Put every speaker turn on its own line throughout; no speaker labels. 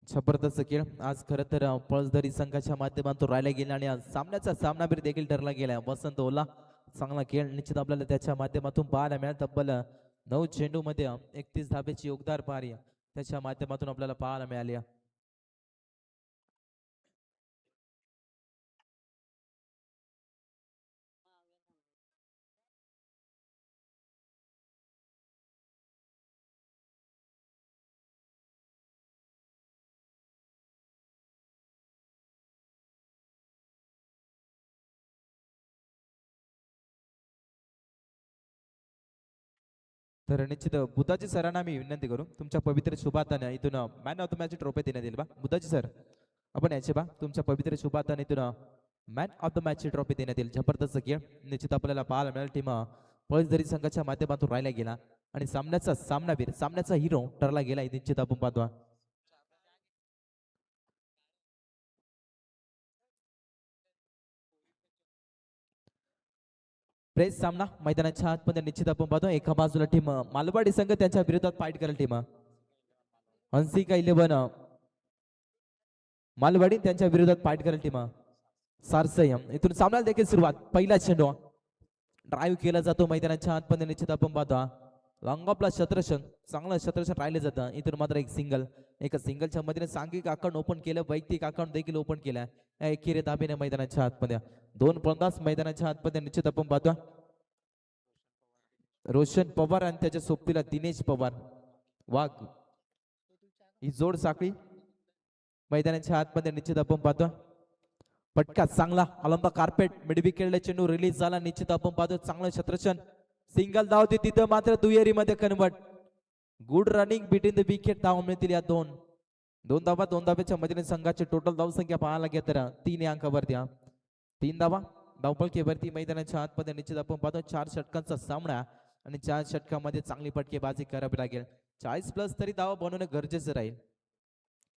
जबरदस्त खेळ आज खरं तर पळसधरी संघाच्या माध्यमातून राहिला गेला आणि आज सामन्याचा सामनावीर देखील ठरला गेला. वसंत ओला चांगला खेळ निश्चित आपल्याला त्याच्या माध्यमातून पाहायला मिळाला. तब्बल 9 चेंडूमध्ये 31 धाब्याची योगदार पारी त्याच्या माध्यमातून आपल्याला पाहायला मिळाली. तर निश्चित बुधाजी सरांना मी विनंती करू तुमच्या पवित्र शुभाताने इथून man of the match trophy देण्यात येईल बा. बुधाजी सर आपण याचे बा तुमच्या पवित्र शुभाताने इथून man of the match trophy देण्यात येईल. जबरदस्त खेळ निश्चित आपल्याला पाहायला मिळेल. टीम पळसधरी संघाच्या माध्यमातून राहिला गेला आणि सामन्याचा सामनावीर सामन्याचा हिरो ठरला गेला निश्चित आपण पाहतो. प्रेस सामना मैदानाच्या आतमध्ये निश्चित आपण पाहतो. एका बाजूला टीम मालवाडी संघ त्यांच्या विरोधात फाईट करेल. टीम हंसिका 11 मालवाडी त्यांच्या विरोधात फाईट करेल. टीम सारसयम इथून सामन्याला देखील सुरुवात. पहिला चेंडू ड्राईव्ह केला जातो मैदानाच्या आतमध्ये निश्चित आपण पाहतो. लॉंगॉपला शत्रशन चांगलं शत्रशन राहिले जातं. इथून मात्र एक सिंगल एका सिंगलच्या मधीने सांघिक अकाउंट ओपन केलं. वैयक्तिक अकाउंट देखील ओपन केलं. एकेरी दाबीने मैदानाच्या आतमध्ये दोन फलंदाज मैदानाच्या आतमध्ये निश्चित आपण पाहतो. रोशन पवार आणि त्याच्या सोबतीला दिनेश पवार वाघ ही जोड साखळी मैदानाच्या आतमध्ये निश्चित आपण पाहतो. पटका चांगला अलंबा कार्पेट मिडविकेटला चेंडू रिलीज झाला. निश्चित आपण पाहतो चांगलं क्षेत्रक्षण सिंगल धाव होती तिथं मात्र दुहेरी मध्ये convert. Good running between the wicket धाव मिळतील या दोन दोन धावा. दोन धाब्याच्या मधील संघाची टोटल धाव संख्या पाहायला गेलं तर 3 अंकावरती 3 धावा धावपळकीवरती मैदानाच्या आतमध्ये निश्चित आपण पाहतो. 4 षटकांचा सामना आणि 4 षटकामध्ये चांगली फटकेबाजी करावी लागेल. 40+ तरी धावा बनवणं गरजेचं राहील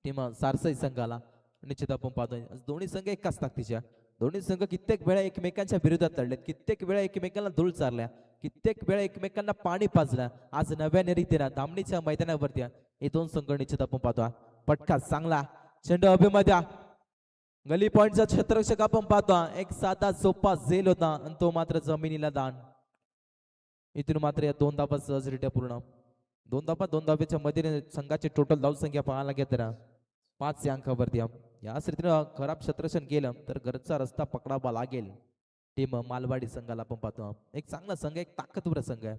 टीम सारसई संघाला. निश्चित आपण पाहतोय दोन्ही संघ एकाच ताकदीच्या. दोन्ही संघ कित्येक वेळा एकमेकांच्या विरोधात लढलेत. कित्येक वेळा एकमेकांना धूळ चारल्या. कित्येक वेळा एकमेकांना पाणी पाजलं. आज नव्याने रीतीनं धामणीच्या मैदानावरती हे दोन संघ निश्चित आपण पाहतो. पटका चांगला चेंडू अभिमध्ये गली पॉइंटचा क्षेत्ररक्षक आपण पाहतो. एक साधा सोपा झेल होता आणि तो मात्र जमिनीला दान. इथून मात्र या दोन धाबा सहजरित्या पूर्ण. दोन धाबा दोन धाब्याच्या मध्ये संघाची टोटल धावसंख्या पाहायला गेलं तर 5 अंकावरती. याच रीतीनं खराब क्षेत्ररक्षण केलं तर घरचा रस्ता पकडावा लागेल टीम मालवाडी संघाला आपण पाहतो. एक चांगला संघ एक ताकदवर संघ आहे.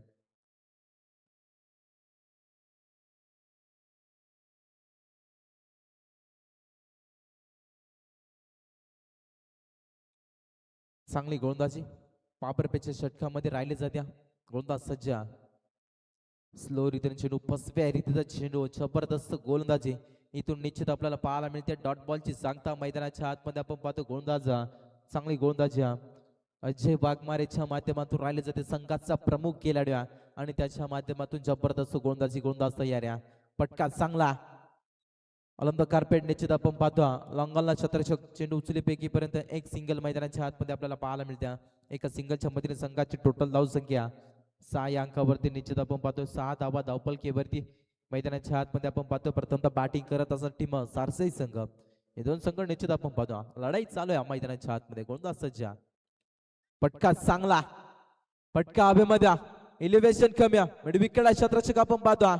चांगली गोलंदाजी पापरपेच्या षटकामध्ये राहिले जात्या. गोलंदाज सज्ज स्लो रीतीने चेंडू फसव्या रीतीचा चेंडू जबरदस्त गोलंदाजी इथून निश्चित आपल्याला पाहायला मिळते. डॉट बॉलची सांगता मैदानाच्या आतमध्ये आपण पाहतो. गोलंदाज चांगली गोलंदाजी अजय वाघमारेच्या माध्यमातून राहिले जाते. संघाचा प्रमुख खेळाडू आणि त्याच्या माध्यमातून जबरदस्त गोलंदाज तयार. पटका चांगला अलंब कार्पेट निश्चित आपण पाहतो. लॉंगलला छत्रशक चेंडू उचलीपैकी पर्यंत एक सिंगल मैदानाच्या आतमध्ये आपल्याला पाहायला मिळते. एका सिंगलच्या मधील संघाची टोटल धाव संख्या 6 या अंकावरती निश्चित आपण पाहतो. 6 धावा धावपलकीवरती मैदानाच्या आतमध्ये आपण पाहतो. प्रथमतः बॅटिंग करत असं टीम सारसई संघ. हे दोन संघ निश्चित आपण पाहतो. लढाई चालू आहे मैदानाच्या आतमध्ये. गोलंदाज सज्ज पटका चांगला पटका हवेमध्ये इलिव्हेशन कमी मिडविकेटला क्षेत्ररक्षक आपण पाहतो.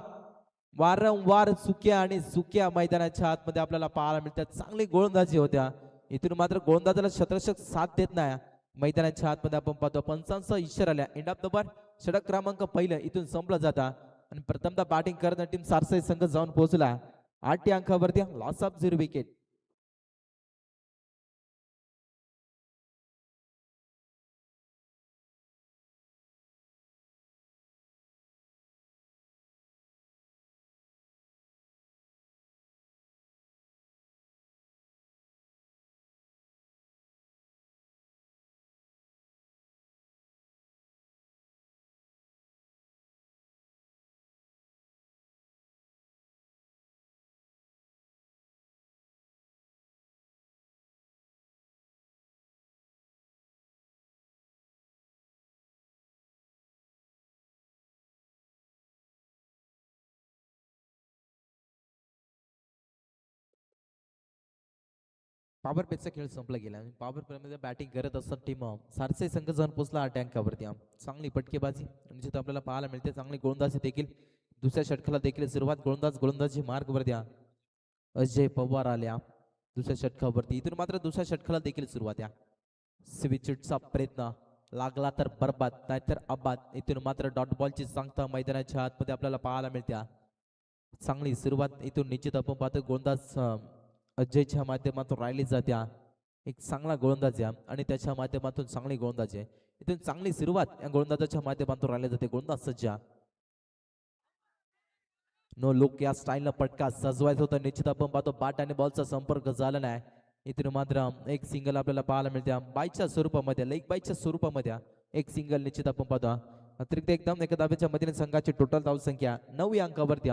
वारंवार चुक्या आणि सुक्या मैदानाच्या आतमध्ये आपल्याला पाहायला मिळतात. चांगली गोलंदाजी होत्या. इथून मात्र गोलंदाजाला क्षेत्ररक्षक साथ देत नाही. मैदानाच्या आतमध्ये आपण पाहतो. पंचांचा इशारा आल्या. एंड ऑफ द बर षटक क्रमांक पहिलं इथून संपलं जाता आणि प्रथमतः बॅटिंग करत टीम सारसाई संघ जाऊन पोहोचला 8 अंकावरती. Loss of 0 wicket. पॉवर पेचा खेळ संपला गेला. पॉवर प्ले मध्ये बॅटिंग करत असताना टीम सारसे संघ जाऊन पोहोचला 8 अंकावरती. चांगली फटकेबाजी निश्चित आपल्याला पाहायला मिळते. चांगली गोलंदाजी देखील दुसऱ्या षटकाला देखील सुरुवात. गोलंदाजी मार्गवरती अजय पवार आल्या दुसऱ्या षटकावरती. इथून मात्र दुसऱ्या षटकाला देखील सुरुवात. स्विचचा प्रयत्न लागला तर बरबाद नाहीतर अबाद. इथून मात्र डॉट बॉलची सांगता मैदानाच्या आतमध्ये आपल्याला पाहायला मिळत्या. चांगली सुरुवात इथून निश्चित आपण पाहतो. गोलंदाज अजयच्या माध्यमातून राहिली जात्या. एक चांगला गोलंदाज आहे आणि त्याच्या माध्यमातून चांगली गोलंदाज आहे. इथून चांगली सुरुवात या गोलंदाजाच्या माध्यमातून राहिली जाते. गोलंदाज सज्जा नो लुक या स्टाईलनं पटका सजवायचं होतं. निश्चित आपण पाहतो बॅट आणि बॉलचा संपर्क झाला नाही. इथून मात्र एक सिंगल आपल्याला पाहायला मिळते. बाईच्या स्वरूपामध्ये लेग बाईच्या स्वरूपामध्ये एक सिंगल निश्चित आपण पाहतो. अतिरिक्त एकदम एका धाब्याच्या मधील संघाची टोटल धावसंख्या 9 या अंकावरती.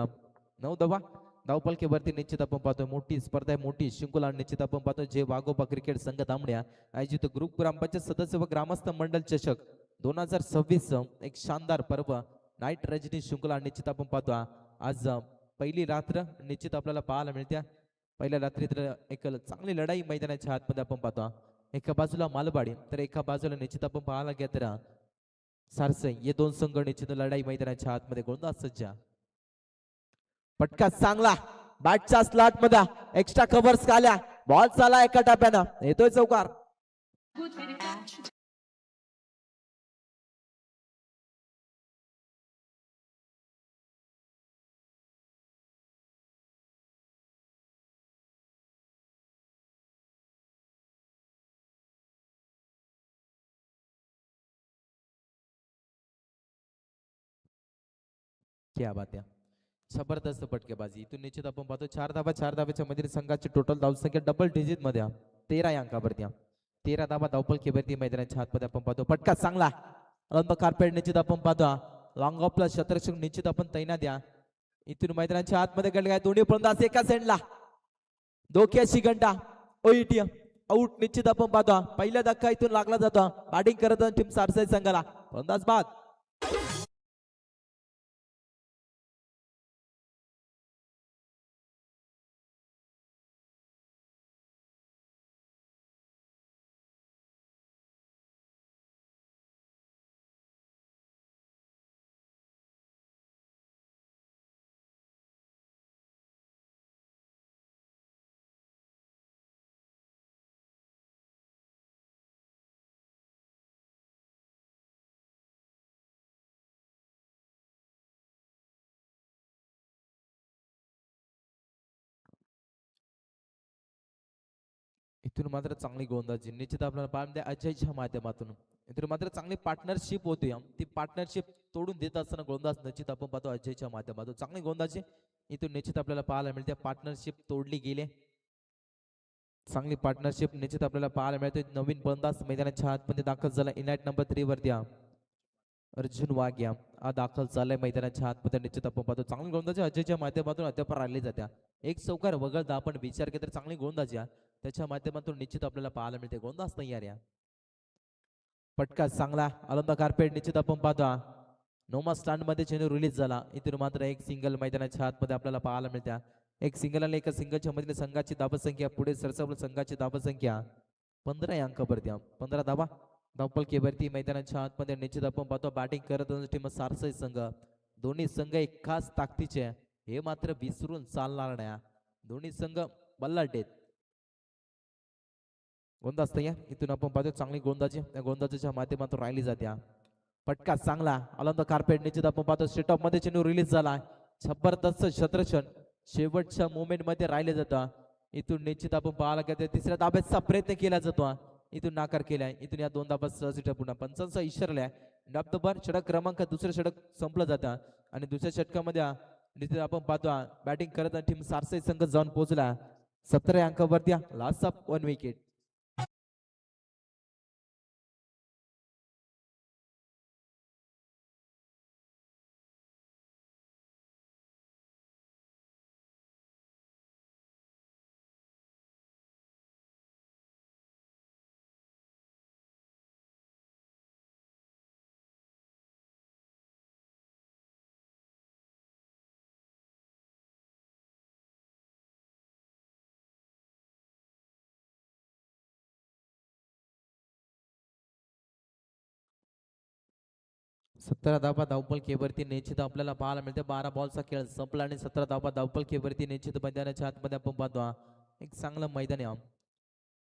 9 धावा धावपलकेवरती निश्चित आपण पाहतोय. मोठी स्पर्धा आहे, मोठी शृंखला निश्चित आपण पाहतोय. जे वाघोबा क्रिकेट संघ दामड्या आयोजित ग्रुप ग्रामपंचायत सदस्य व ग्रामस्थ मंडळ चषक 2026 एक शानदार पर्व नाईट रजनी शृंखला निश्चित आपण पाहतो. आज पहिली रात्र निश्चित आपल्याला पाहायला मिळते. पहिल्या रात्रीत एक चांगली लढाई मैदानाच्या आतमध्ये आपण पाहतो. एका बाजूला मालबाडी तर एका बाजूला निश्चित आपण पाहायला गेलं तर सारसई. हे दोन संघ निश्चित लढाई मैदानाच्या आतमध्ये. गोलंदाज सज्जा पटका चांगला बॅटच्या स्लॉट मध्ये एक्स्ट्रा कव्हर्स आल्या. बॉल चाला एका टप्प्यानं येतोय चौकार. क्या बात आहे. जबरदस्त फटकेबाजी इथून निश्चित आपण पाहतो. 4 धाबा 4 धाब्याच्या मधील संघाची टोटल धावसंख्या डबल डिजिट मध्ये 13 या अंकावरती. 13 धाबा धावपलकेवरती मैदानाच्या हातमध्ये आपण पाहतो. फटका चांगला अनंत कार्पेट निश्चित आपण पाहतो. लॉंग ऑफला शतरक्षक निश्चित आपण तैनात द्या. इथून मैदानाच्या आतमध्ये गड काय दोन्ही फलंदाज एका सेंडला धोक्याची घंटा ओईटी आउट निश्चित आपण पाहतो. पहिला धक्का इथून लागला जातो. बॅटिंग करत टीम सारसाई संघाला फलंदाज बाद. इथून मात्र चांगली गोलंदाजी निश्चित आपल्याला पाहण्यात अजयच्या माध्यमातून. इथून मात्र चांगली पार्टनरशिप होती. ती पार्टनरशिप तोडून देत असताना गोलंदाज निश्चित आपण पाहतो अजयच्या माध्यमातून. चांगली गोलंदाजी इथून निश्चित आपल्याला पाहायला मिळते. पार्टनरशिप तोडली गेली. चांगली पार्टनरशिप निश्चित आपल्याला पाहायला मिळते. नवीन गोलंदाज मैदानाच्या आतमध्ये दाखल झाला. इनायट नंबर 3 वरती अर्जुन वाघ्या हा दाखल झालाय मैदानाच्या आतमध्ये. निश्चित आपण पाहतो चांगली गोलंदाजी अजयच्या माध्यमातून अद्याप राहिली जात्या. एक चौकार वगळता आपण विचार केला तर चांगली गोलंदाजी त्याच्या माध्यमातून निश्चित आपल्याला पाहायला मिळते. गोलंदाज तयार या पटका चांगला आलंदा कार्पेट निश्चित आपण पाहतो. नोमा स्टँड मध्ये चेंडू रिलीज झाला. इथून मात्र एक सिंगल मैदानाच्या आतमध्ये आपल्याला पाहायला मिळत्या. एक सिंगल आणि एका सिंगलच्या मध्ये संघाची धावसंख्या पुढे सरसावलं. संघाची धावसंख्या 15 या अंकावरती. 15 धावा धावपलकेवरती मैदानाच्या आतमध्ये निश्चित आपण पाहतो. बॅटिंग करत टीम सारसाई संघ. दोन्ही संघ एकाच ताकदीचे हे मात्र विसरून चालणार नाही. दोन्ही संघ बल्लाटेत. गोलंदाज तयार. इथून आपण पाहतो चांगली गोलंदाजी या गोलंदाजीच्या माध्यमातून राहिली जात्या. पटका चांगला आलंद कार्पेट निश्चित आपण पाहतो. स्टेट ऑफ मध्ये चेंडू रिलीज झाला. जबरदस्त शतरक्षण शेवटच्या मोमेंट मध्ये राहिले जातं. इथून निश्चित आपण पाहायला गेले तिसऱ्या दाब्याचा प्रयत्न केला जातो. इथून नाकार केलाय. इथून या दोन दाबा सहज पुन्हा पंचांचा इशारलाय. डॉक्टर षटक क्रमांक दुसरं षटक संपलं जातं आणि दुसऱ्या षटकामध्ये निश्चित आपण पाहतो बॅटिंग करत टीम सारसाई संघ जाऊन पोहोचला. 17 अंकावरती. Last of 1 wicket. 17 धावा धावपलकीवरती निश्चित आपल्याला पाहायला मिळते. 12 बॉलचा खेळ संपला आणि 17 धावा धावपलकीवरती निश्चित मैदानाच्या आतमध्ये आपण पाहतो एक चांगलं मैदान आहे.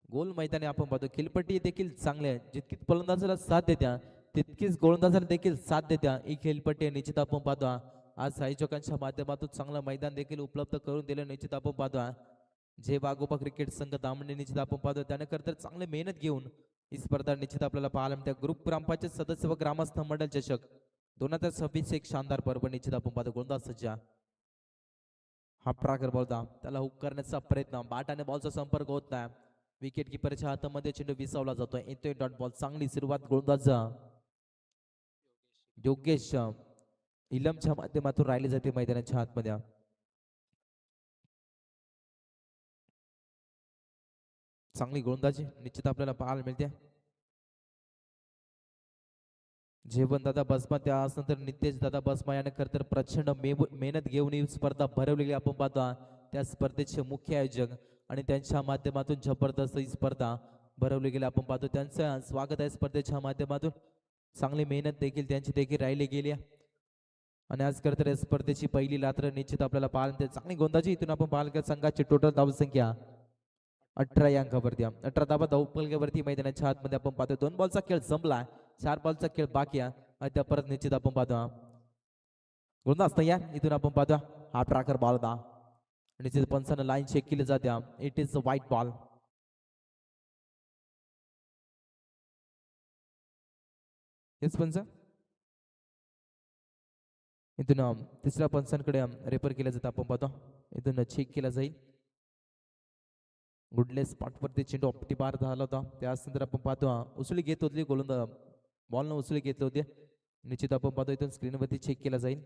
गोल मैदानी आपण पाहतो. खेळपट्टी देखील चांगली आहे. जितकी फलंदाजाला साथ देत्या तितकीच गोलंदाजाला देखील साथ देत्या ही खेळपट्टी निश्चित आपण पाहतो. आज आयोजकांच्या माध्यमातून चांगलं मैदान देखील उपलब्ध करून दिलं निश्चित आपण पाहतो. जे वाघोबा क्रिकेट संघ दामणे निश्चित आपण पाहतो त्याने खरं तर चांगली मेहनत घेऊन ही स्पर्धा निश्चित आपल्याला पाहायला मिळते. ग्रुप ग्रामपंचायत सदस्य व ग्रामस्थ मंडळ चषक 2026 एक शानदार पर्व निश्चित आपण पाहतो. गोलंदाज सज्जा हा प्राकर बॉलदा त्याला हुक करण्याचा प्रयत्न, बाटाने बॉलचा संपर्क होत नाही. विकेट किपरच्या हातामध्ये चेंडू विसावला जातोय. येतोय डॉट बॉल. चांगली सुरुवात गोलंदाज योगेश इलमच्या माध्यमातून राहिली जाते मैदानाच्या आतमध्ये. चांगली गोलंदाजी निश्चित आपल्याला पाहायला मिळते. जेवण दादा बसमा त्यानंतर नितेश दादा बसमा याने खरं तर प्रचंड मेहनत घेऊन ही स्पर्धा भरवलेली आपण पाहतो. त्या स्पर्धेचे मुख्य आयोजक आणि त्यांच्या माध्यमातून जबरदस्त ही स्पर्धा भरवली गेली आपण पाहतो. त्यांचं स्वागत आहे स्पर्धेच्या माध्यमातून. चांगली मेहनत देखील त्यांची देखील राहिली गेली आणि आज खरं तर स्पर्धेची पहिली रात्र निश्चित आपल्याला पाहायला मिळते. चांगली गोलंदाजी इथून आपण पाहाल संघाची टोटल धावसंख्या 18 या अंकावरती. 18 धावा धावपलकीवरती मैदानाच्या आतमध्ये आपण पाहतो. 2 बॉलचा खेळ संपला. 4 बॉलचा खेळ बाकी आहे आणि त्या परत निश्चित आपण पाहतो. गोलंदाज तयार इथून आपण पाहतो. हा ट्रॅकर बॉल होता. निश्चित पंचानं लाईन चेक केली जाते. It is a white ball. हेच पंच इथून तिसऱ्या पंचांकडे रेफर केलं जातं आपण पाहतो. इथून चेक केला जाईल. गुडले स्पॉटवरती चेंडू ऑप्टी बार झाला होता. त्यानंतर आपण पाहतो उसळी घेत होती गोलंदाज बॉलनं उसळी घेतली होती. निश्चित आपण पाहतो इथून स्क्रीनवरती चेक केला जाईल.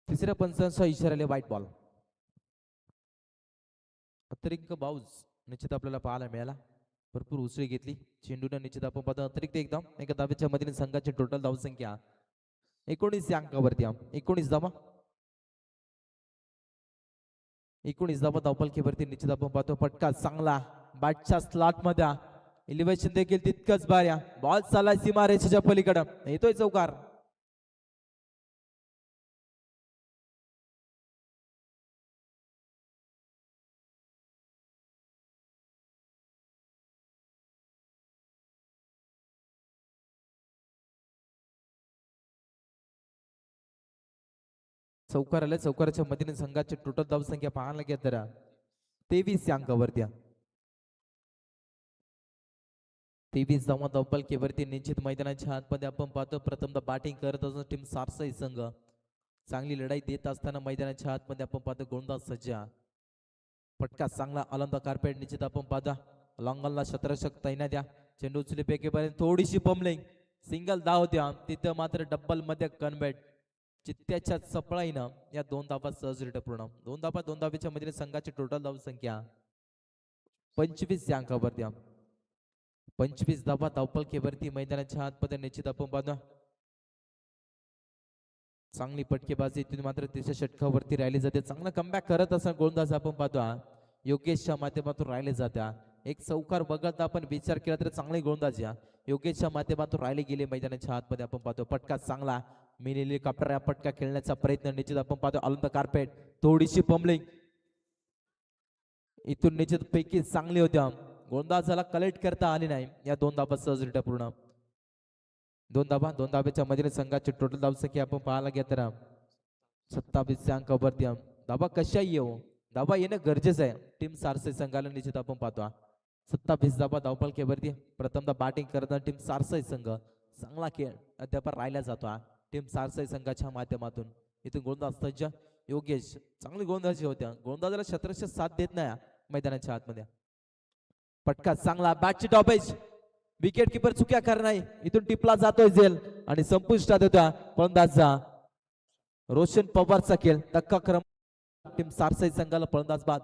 तिसऱ्या पंचांचा इशाराले व्हाईट बॉल. अतिरिक्त बाउज निश्चित आपल्याला पाहायला मिळाला. भरपूर उसळी घेतली चेंडूने निश्चित आपण पाहतो. अतिरिक्त एकदम एका धावेच्या मधील संघाची टोटल धावसंख्या 19 या अंकावरती. 19 धावा 19 धावा धावपलकीवरती निश्चित आपण पाहतो. फटका चांगला बॅटच्या स्लॉट मध्ये. इलिव्हेशन देखील तितकंच भारी. बॉल चालला सीमा रेषेच्या पलीकडे. येतोय चौकार. चौकार आले. चौकाराच्या मधील संघाची टोटल धावसंख्या पाहायला गेलं तर 23 या अंकावरती. 23 धावा धावपलकीवरती निश्चित मैदानाच्या आतमध्ये आपण पाहतो. प्रथमतः बॅटिंग करत असताना टीम सारसाई संघ चांगली लढाई देत असताना मैदानाच्या आतमध्ये आपण पाहतो गोलंदाज सज्जा. फटका चांगला आलंदा कार्पेट निश्चित आपण पाहतो. लॉंगलला शतरक्षक तैनात द्या. चेंडू उचलीपैकीपर्यंत थोडीशी पमलिंग सिंगल धाव होत्या. तिथं मात्र डब्बल मध्ये कन्वर्ट. चित्त्याच्या चपळाईनं या 2 धावा सहज रिट पूर्ण. 2 धावा 2 धावेच्या मध्ये संघाची टोटल धावसंख्या 25 या अंकावरती. 25 धावा धावपलकीवरती मैदानाच्या आतमध्ये निश्चित आपण पाहतो. चांगली पटकेबाजी इथून मात्र तिसऱ्या षटकावरती राहिली जाते. चांगला कमबॅक करत असताना गोलंदाज आपण पाहतो योगेशच्या माध्यमातून राहिले जात्या. एक चौकार वगळता आपण विचार केला तर चांगली गोलंदाजी योगेशच्या माध्यमातून राहिले गेले मैदानाच्या आतमध्ये आपण पाहतो. पटका चांगला मिनिली कापटर या पटका खेळण्याचा प्रयत्न निश्चित आपण पाहतो. आलंद कार्पेट थोडीशी पमलिंग इथून निश्चित पैकी चांगली होत्या. गोलंदाजाला कलेक्ट करता आली नाही. या 2 धावा सहजरित्या पूर्ण. 2 धावा 2 धावेच्या मध्ये संघाची टोटल धावसंख्या आपण पाहायला गेलं तर 27 या अंकावरती. धावा कशा येऊ धावा येणं गरजेचं आहे. टीम सारसे संघाला निश्चित आपण पाहतो. 27 धावा धावपलकीवरती. प्रथमतः बॅटिंग करताना टीम सारसाई संघ चांगला खेळ अद्याप राहिला जातो. टीम सारसाई संघाच्या माध्यमातून इथून गोलंदाज सज्ज योगेश चांगली गोलंदाजी होत्या. गोलंदाजाला शतरक्षक साथ देत नाही मैदानाच्या आतमध्ये. पटका चांगला बॅटची टॉपेज विकेट किपर चुक्या करणार इथून टिपला जातोय झेल आणि संपुष्टात होता फलंदाजचा रोशन पवारचा खेळ धक्का क्रम टीम सारसाई संघाला फलंदाज बाद.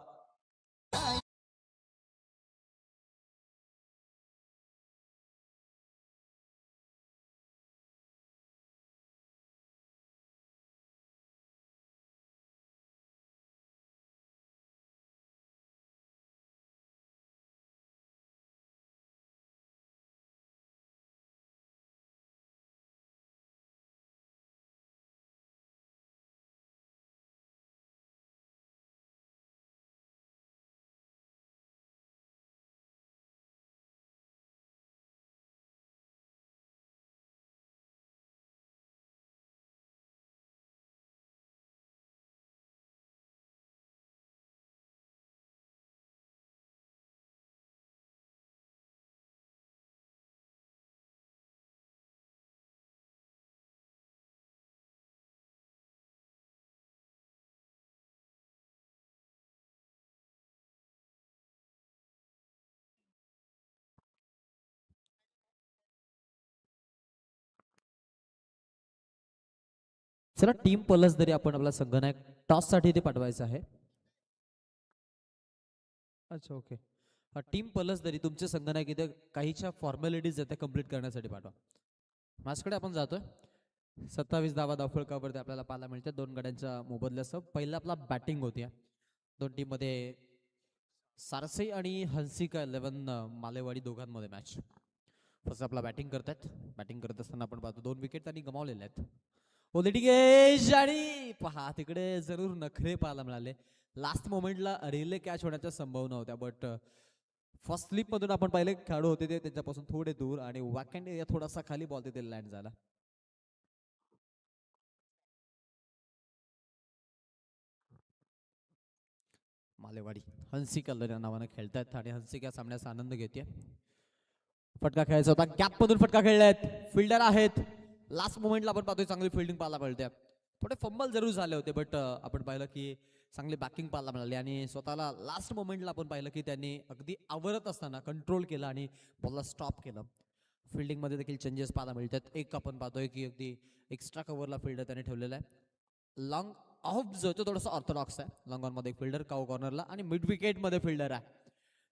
चला टीम पलस तरी आपण आपला संघनायक टॉस साठी ते पाठवायचं आहे. अच्छा ओके. टीम पलस तरी तुमचे संघनायक इथे काहीच्या फॉर्मॅलिटीज आहेत त्या कम्प्लीट करण्यासाठी पाठवा. माझ्याकडे आपण जातोय 27 धावा धावफलकावरती आपल्याला पाहायला मिळते दोन गड्यांच्या मोबदल्यासह. पहिला आपला बॅटिंग होती दोन टीम मध्ये सारसई आणि हंसिका 11 मालेवाडी दोघांमध्ये मॅच. फक्त आपला बॅटिंग करतात. बॅटिंग करत असताना आपण पाहतो 2 विकेट त्यांनी गमावलेल्या आहेत. ओलिटिगेश आणि पहा तिकडे जरूर नखरे पाहायला मिळाले. लास्ट मोमेंटला रिले कॅच होण्याच्या संभावना होत्या बट फर्स्ट स्लिप मधून आपण पहिले खेळाडू होते ते त्यांच्यापासून थोडे दूर आणि वॅकंड एरिया थोडासा खाली बॉल तिथे लँड झाला. मालेवाडी हंसिका या नावाने खेळतायत आणि हंसिका सामन्याचा आनंद घेते. फटका खेळायचा होता गॅप मधून फटका खेळलायत. फिल्डर आहेत. लास्ट मोमेंटला आपण पाहतोय चांगली फिल्डिंग पाहायला मिळते. थोडे फंबल जरूर झाले होते बट आपण पाहिलं की चांगली बॅकिंग पाहायला मिळाली आणि स्वतःला लास्ट मोमेंटला आपण पाहिलं की त्यांनी अगदी आवरत असताना कंट्रोल केला आणि बॉलला स्टॉप केलं. फिल्डिंग मध्ये देखील चेंजेस पाहायला मिळतात. एक आपण पाहतोय की अगदी एक्स्ट्रा कव्हरला फिल्डर त्याने ठेवलेला आहे. लॉंग ऑफ जो तो थोडासा ऑर्थोडॉक्स आहे. लॉंग ऑन मध्ये फिल्डर काउ कॉर्नरला आणि मिड विकेट मध्ये फिल्डर आहे.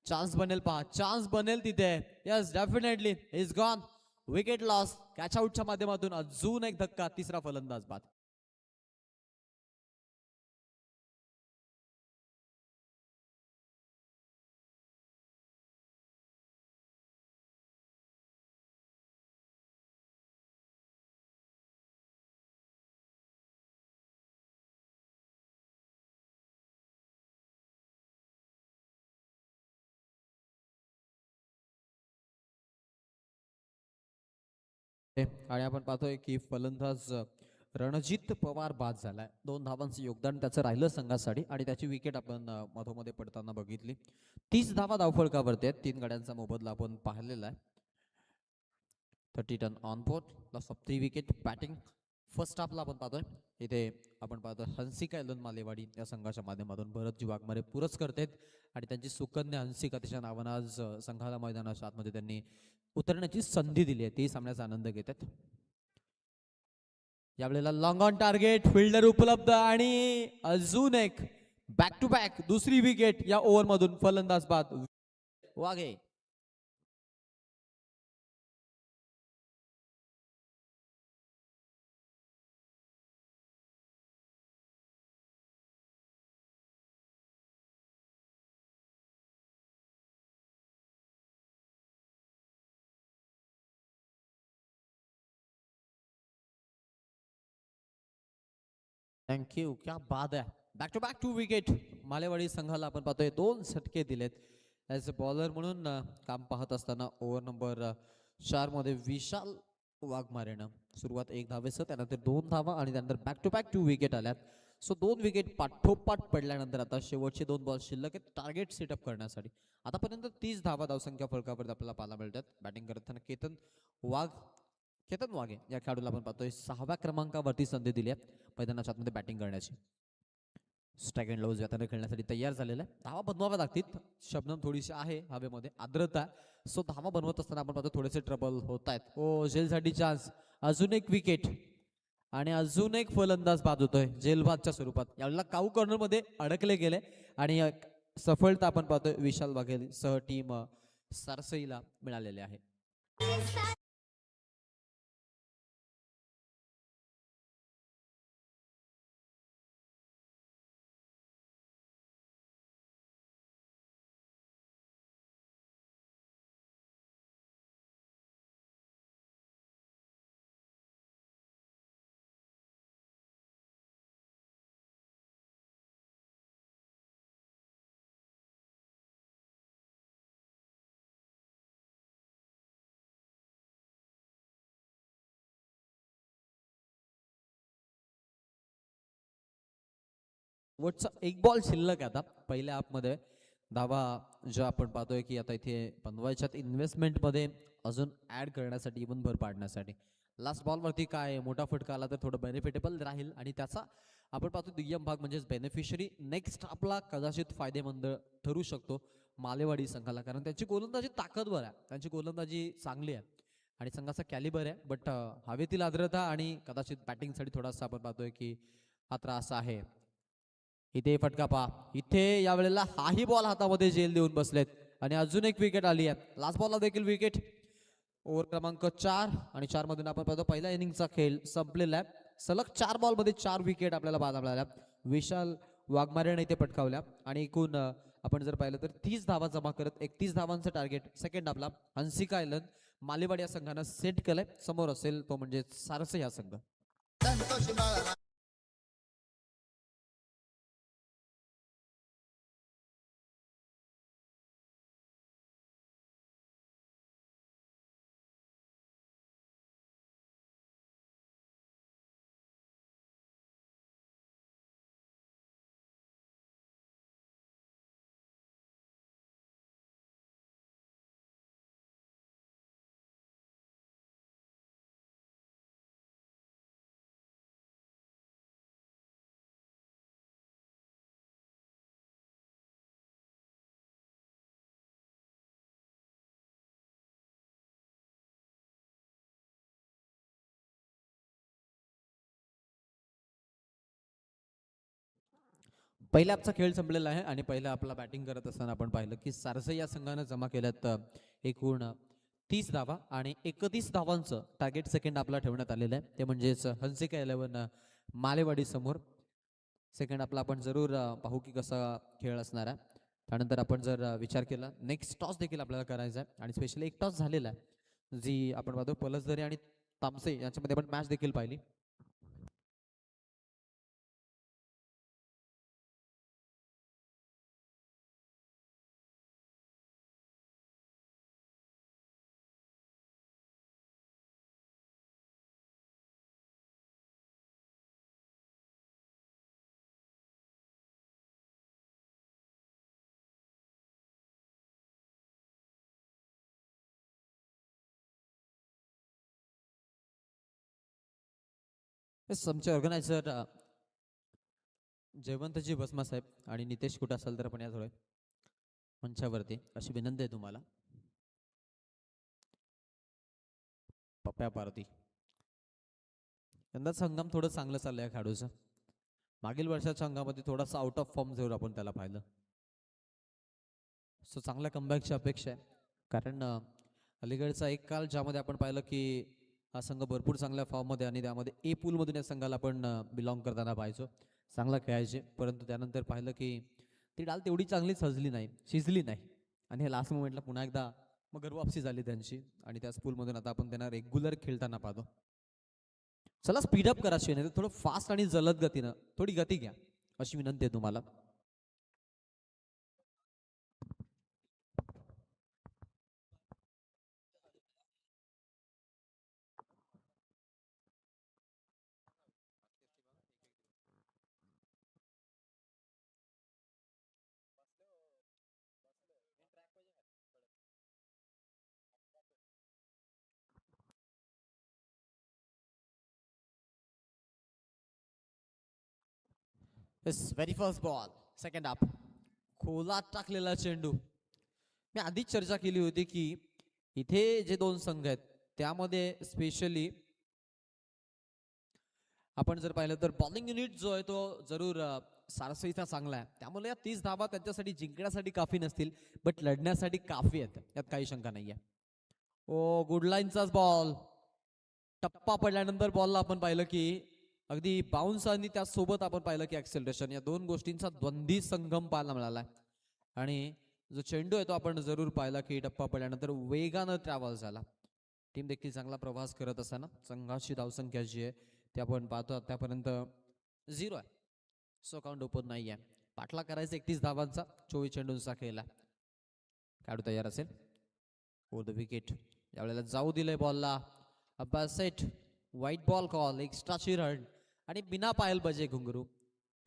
चान्स बनेल पहा चान्स बनेल तिथे. Yes definitely is gone. Wicket loss. Catch आउटच्या माध्यमातून अजून एक धक्का. तिसरा फलंदाज बाद. आणि आपण पाहतोय की फलंदाज रणजित पवार बाद झालाय. 2 धावांचं योगदान त्याचं राहिलं संघासाठी आणि त्याची विकेट आपण मधोमध्ये पडताना बघितली. 30 धावा धावफलकावरती आहेत. 3 गड्यांचा मोबदला आपण पाहिलेला आहे. 30 run on board. Loss of 3 wicket. Batting first हाफला आपण पाहतोय इथे आपण पाहतोय हंसिका एलन मालेवाडी या संघाच्या माध्यमातून भरतजी वाघमारे पुरस करतात आणि त्यांची सुकन्या हंसिका तिच्या नावानं आज संघाला मैदानाच्या आतमध्ये त्यांनी उतरण्याची संधी दिली आहे. ती सामन्याचा आनंद घेतात. यावेळेला लॉंग ऑन टार्गेट. फिल्डर उपलब्ध आणि अजून एक बॅक टू बॅक दुसरी विकेट या ओव्हर मधून. फलंदाज बाद वाघे. थँक्यू. क्या बाद आहे. Back to back 2 wicket Malewadi संघाला आपण पाहतोय 2 षटके दिलेत. ॲज अ बॉलर म्हणून काम पाहत असताना ओव्हर नंबर 4 मध्ये विशाल वाघमारेनं सुरुवात 1 धावेसह त्यानंतर 2 धावा आणि त्यानंतर बॅक टू बॅक 2 विकेट आल्यात. सो 2 विकेट पाठोपाठ पडल्यानंतर आता शेवटचे 2 बॉल शिल्लक आहेत टार्गेट सेटअप करण्यासाठी. आतापर्यंत 30 धावा धावसंख्या फलकावर आपल्याला पाहायला मिळतात. बॅटिंग करताना केतन वाघे या खेळाडूला आपण पाहतोय 6व्या क्रमांकावरती संधी दिली आहे मैदानाच्या आतमध्ये बॅटिंग करण्याची. स्ट्राईक अँड लॉज त्याने खेळण्यासाठी तयार झालेला आहे. धावा बनवाव्या लागतील. शबनम थोडीशी आहे हवेमध्ये आर्द्रता, सो धावा बनवत असताना आपण पाहतो थोडेसे ट्रबल होत आहेत. ओ झेलसाठी चान्स, अजून एक विकेट आणि अजून एक फलंदाज बाद होतोय जेलबादच्या स्वरूपात. यावेळेला काऊ कॉर्नर मध्ये अडकले गेले आणि एक सफलता आपण पाहतोय विशाल वाघेल सह टीम सारसईला मिळालेले आहे. वरचा एक बॉल शिल्लक आहे आता पहिल्या हाफमध्ये. धावा ज्या आपण पाहतोय की आता इथे बनवायच्यात इन्व्हेस्टमेंटमध्ये अजून ऍड करण्यासाठी, इव्हन भर पाडण्यासाठी. लास्ट बॉलवरती काय मोठा फटका आला तर थोडं बेनिफिटेबल राहील आणि त्याचा आपण पाहतो दुय्यम भाग म्हणजेच बेनिफिशरी नेक्स्ट आपला कदाचित फायदेमंद ठरू शकतो मालेवाडी संघाला, कारण त्यांची गोलंदाजी ताकदवर आहे, त्यांची गोलंदाजी चांगली आहे आणि संघाचा कॅलिबर आहे. बट हवेतील आर्द्रता आणि कदाचित बॅटिंगसाठी थोडासा आपण पाहतोय की हा त्रास आहे. इथे फटका पहा, इथे यावेळेला हाही बॉल हातामध्ये जेल देऊन बसलेत आणि अजून एक विकेट आली आहे. लास्ट बॉलला देखील विकेट. ओव्हर क्रमांक 4 आणि 4 मधून आपण पाहतो पहिल्या इनिंगचा खेळ संपलेला आहे. सलग 4 बॉल मध्ये 4 विकेट आपल्याला पाहायला मिळाल्या. विशाल वाघमारेने इथे पटकावल्या आणि एकूण आपण जर पाहिलं तर 30 धावा जमा करत 31 धावांचं टार्गेट सेकंड आपला हंसिका आयलन मालेवाड या संघानं सेट केलंय. समोर असेल तो म्हणजे सारस या संघ. पहिल्या आपचा खेळ संपलेला आहे आणि पहिला आपला बॅटिंग करत असताना आपण पाहिलं की सारसई या संघानं जमा केल्यात एकूण 30 धावा आणि 31 धावांचं टार्गेट सेकंड आपला ठेवण्यात आलेलं आहे, ते म्हणजेच हंसिका 11 मालेवाडी समोर. सेकंड आपला आपण जरूर पाहू की कसा खेळ असणार आहे. त्यानंतर आपण जर विचार केला नेक्स्ट टॉस देखील आपल्याला करायचा आहे आणि स्पेशली एक टॉस झालेला आहे जी आपण पाहतो पलसदरे आणि तामसे यांच्यामध्ये आपण मॅच देखील पाहिली. आमचे ऑर्गनायझर जयवंतजी भस्मा साहेब आणि नितेश कुठे असाल तर आपण या थोडे मंचावरती अशी विनंती आहे तुम्हाला. पप्प्या पारती यंदाचं हंगाम थोडं चांगलं चाललंय खेळाडूचं. मागील वर्षाच्या हंगामध्ये थोडासा आउट ऑफ फॉर्म जरूर आपण त्याला पाहिलं. सो चांगल्या कमबॅकची अपेक्षा आहे, कारण अलीकडचा एक काल ज्यामध्ये आपण पाहिलं की हा संघ भरपूर चांगल्या फॉर्ममध्ये आणि त्यामध्ये ए पूलमधून या संघाला आपण बिलॉंग करताना पाहायचो, चांगला खेळायचे. परंतु त्यानंतर पाहिलं की ती डाल तेवढी चांगली शिजली नाही आणि हे लास्ट मोमेंटला पुन्हा एकदा मग घरवापसी झाली त्यांची आणि त्याच पूलमधून आता आपण त्यांना रेग्युलर खेळताना पाहतो. चला स्पीडअप करा नाही तर थोडं फास्ट आणि जलद गतीनं थोडी गती घ्या अशी विनंती आहे तुम्हाला. Very first ball second half. खोलात टाकलेला चेंडू. मी आधीच चर्चा केली होती की इथे जे दोन संघ आहेत त्यामध्ये स्पेशली आपण जर पाहिलं तर बॉलिंग युनिट जो आहे तो जरूर सारसईचा चांगला आहे. त्यामुळे या 30 धावा त्यांच्यासाठी जिंकण्यासाठी काफी नसतील, बट लढण्यासाठी काफी आहेत, यात काही शंका नाहीये. ओ गुड लाईनचाच बॉल. टप्पा पडल्यानंतर बॉलला आपण पाहिलं की अगदी बाउन्स आणि त्यासोबत आपण पाहिलं की ऍक्सेलरेशन, या दोन गोष्टींचा द्वंद्वी संगम पाहायला मिळाला. आणि जो चेंडू आहे तो आपण जरूर पाहिला की टप्पा पडल्यानंतर वेगानं ट्रॅव्हल झाला. टीम देखील चांगला प्रवास करत असताना संघाची धावसंख्या जी आहे ते आपण पाहतो आतापर्यंत 0 आहे. सो काउंट ओपन नाही आहे. पाठला करायचा 31 धावांचा, 24 चेंडूंचा खेळला. खेळाडू तयार असेल फॉर द विकेट. यावेळेला जाऊ दिलंय बॉलला. Abbas set wide ball call, एक्स्ट्राची रन आणि बिना पायल बजे घुंगरू.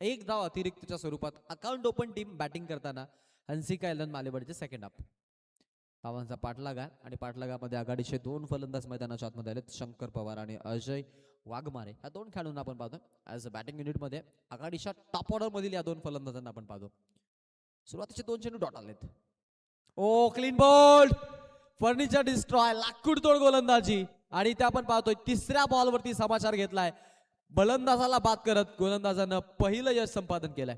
एक धाव अतिरिक्तच्या स्वरूपात. अकाउंट ओपन टीम बॅटिंग करताना हंसिका एलन मालेवाडीचे सेकंड हाफ. धावांचा पाठलाग आहे आणि पाठलागामध्ये आघाडीचे दोन फलंदाज मैदानाच्या आतमध्ये आलेत, शंकर पवार आणि अजय वाघमारे. या दोन खेळाडूंना आपण पाहतो ॲज अ बॅटिंग युनिटमध्ये. आघाडीच्या टॉप ऑर्डर मधील या दोन फलंदाजांना आपण पाहतो. सुरुवातीचे दोन चेंडू डॉट आलेत. ओ क्लीन बॉल, फर्निचर डिस्ट्रॉय, लाकूड तोड गोलंदाजी. आणि ते आपण पाहतोय तिसऱ्या बॉलवरती समाचार घेतलाय. फलंदाजाला बाद करत गोलंदाजानं पहिलं यश संपादन केलंय.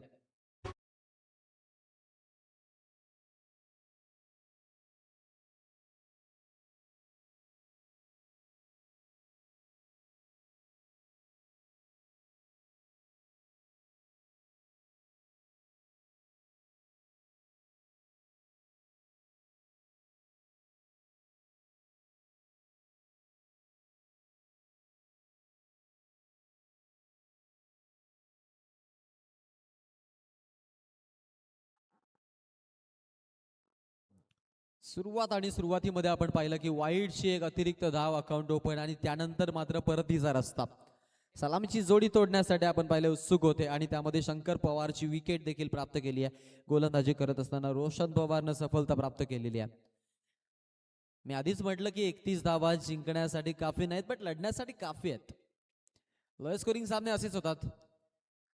सुरुवातीमध्ये आपण पाहिलं की वाईडची एक अतिरिक्त धाव अकाउंट ओपन आणि त्यानंतर मात्र परतीचा रस्ता. सलामीची जोडी तोडण्यासाठी आपण पाहिले उत्सुक होते आणि त्यामध्ये शंकर पवारची विकेट देखील प्राप्त केली आहे. गोलंदाजी करत असताना रोशन पवारनं सफलता प्राप्त केलेली आहे. मी आधीच म्हटलं की 31 धावा जिंकण्यासाठी काफी नाहीत, बट लढण्यासाठी काफी आहेत. लोअर स्कोरिंग सामने असेच होतात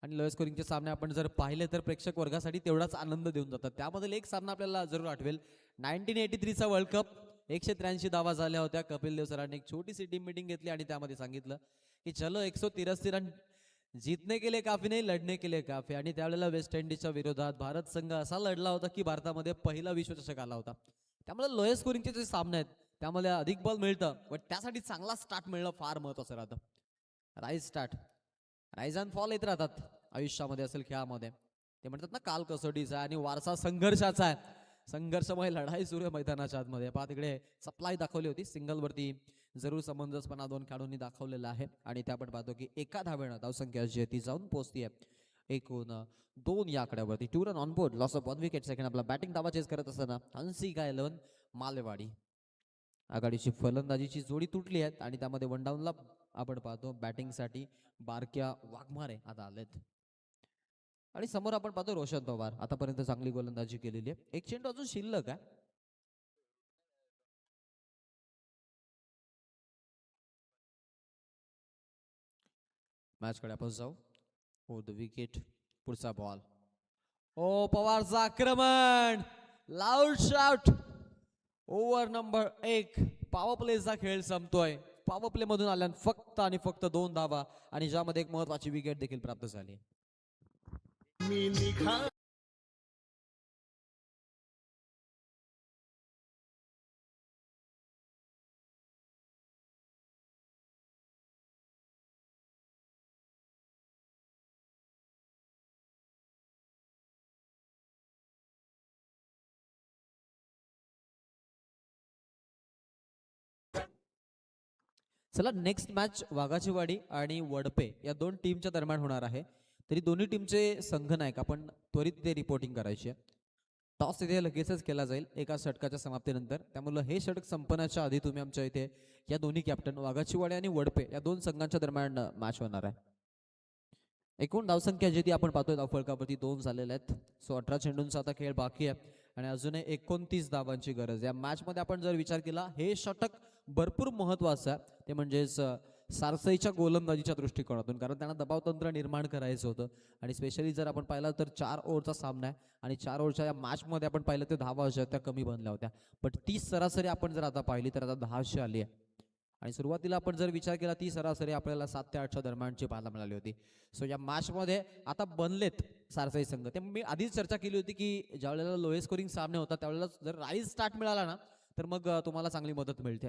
आणि लोअर स्कोरिंगचे सामने आपण जर पाहिले तर प्रेक्षक वर्गासाठी तेवढाच आनंद देऊन जातात. त्यामधील एक सामना आपल्याला जरूर आठवेल, 1983चा वर्ल्ड कप. 183 धावा झाल्या होत्या. कपिल देव सरांनी एक छोटीशी टीम मीटिंग घेतली आणि त्यामध्ये सांगितलं की चलो 183 रन जीतने के लिए काफी नाही, लढने के लिए काफी. आणि त्यावेळेला वेस्ट इंडिजच्या विरोधात भारत संघ असा लढला होता की भारतामध्ये पहिला विश्वचषक आला होता. त्यामुळे लोअर स्कोरिंगचे जे सामने आहेत त्यामध्ये अधिक बॉल मिळतं, पण त्यासाठी चांगला स्टार्ट मिळणं फार महत्वाचं राहतं. राईज अँड फॉल येत राहतात आयुष्यामध्ये, असेल खेळामध्ये. ते म्हणतात ना काल कसोटीचा आणि वारसा संघर्षाचा आहे. संघर्षमय लढाई सुरू आहे मैदानाच्या आतमध्ये. पहा तिकडे सप्लाय दाखवली होती सिंगलवरती. जरूर समंजसपणा दोन खेळाडूंनी दाखवलेला आहे आणि त्या आपण पाहतो की एका धावेनं धावसंख्या जी आहे ती जाऊन पोहोचती आहे 1-2 या आकड्यावरती. 2 run on board, loss of 1 wicket. Second आपला बॅटिंग धावा चेस करत असताना हंसिका एलन मालेवाडी. आघाडीची फलंदाजीची जोडी तुटली आहे आणि त्यामध्ये वन डाऊनला आपण पाहतो बॅटिंगसाठी बारक्या वाघमारे आता आलेत. आणि समोर आपण पाहतो रोशन पवार. आतापर्यंत चांगली गोलंदाजी केलेली आहे. एक चेंडू अजून शिल्लक आहे. मॅच कडे आपण जाऊ. हो द विकेट. पुढचा बॉल. ओ पवारचा आक्रमण, loud shot. Over number 1. Power प्लेचा खेळ संपतोय. पॉवर प्ले मधून आल्या फक्त आणि फक्त 2 धावा आणि ज्यामध्ये एक महत्वाची विकेट देखील प्राप्त झाली. चला नेक्स्ट मॅच वाघाचीवाडी आणि वडपे या दोन टीमच्या दरम्यान होणार आहे. तरी दोन्ही टीमचे संघनायक आपण त्वरित ते रिपोर्टिंग करायची आहे. टॉस इथे लगेचच केला जाईल एका षटकाच्या समाप्तीनंतर. त्यामुळे हे षटक संपण्याच्या आधी तुम्ही आमच्या इथे या दोन्ही कॅप्टन वाघाचीवाडी आणि वडपे या दोन संघांच्या दरम्यान मॅच होणार आहे. एकूण धावसंख्या जी ती आपण पाहतोय धावफलकावरती 2 झालेल्या आहेत. सो 18 चेंडूंचा आता खेळ बाकी आहे आणि अजूनही 29 धावांची गरज. या मॅच मध्ये आपण जर विचार केला हे षटक भरपूर महत्वाचं आहे. ते म्हणजेच सारसईच्या गोलंदाजीच्या दृष्टिकोनातून, कारण त्यांना दबाव तंत्र निर्माण करायचं होतं. आणि स्पेशली जर आपण पाहिलं तर 4 ओव्हरचा सामना आहे आणि 4 ओव्हरच्या या मॅचमध्ये आपण पाहिलं तर धावा ज्या त्या कमी बनल्या होत्या. बट ती सरासरी आपण जर आता पाहिली तर आता 10 आली आहे. आणि सुरुवातीला आपण जर विचार केला ती सरासरी आपल्याला 7 ते 8च्या दरम्यानची पाहायला मिळाली होती. सो या मॅचमध्ये आता बनलेत सारसाई संघ. ते मी आधीच चर्चा केली होती की ज्या वेळेला लोएस्ट स्कोरिंग सामने होतात त्यावेळेला जर राईज स्टार्ट मिळाला ना तर मग तुम्हाला चांगली मदत मिळते.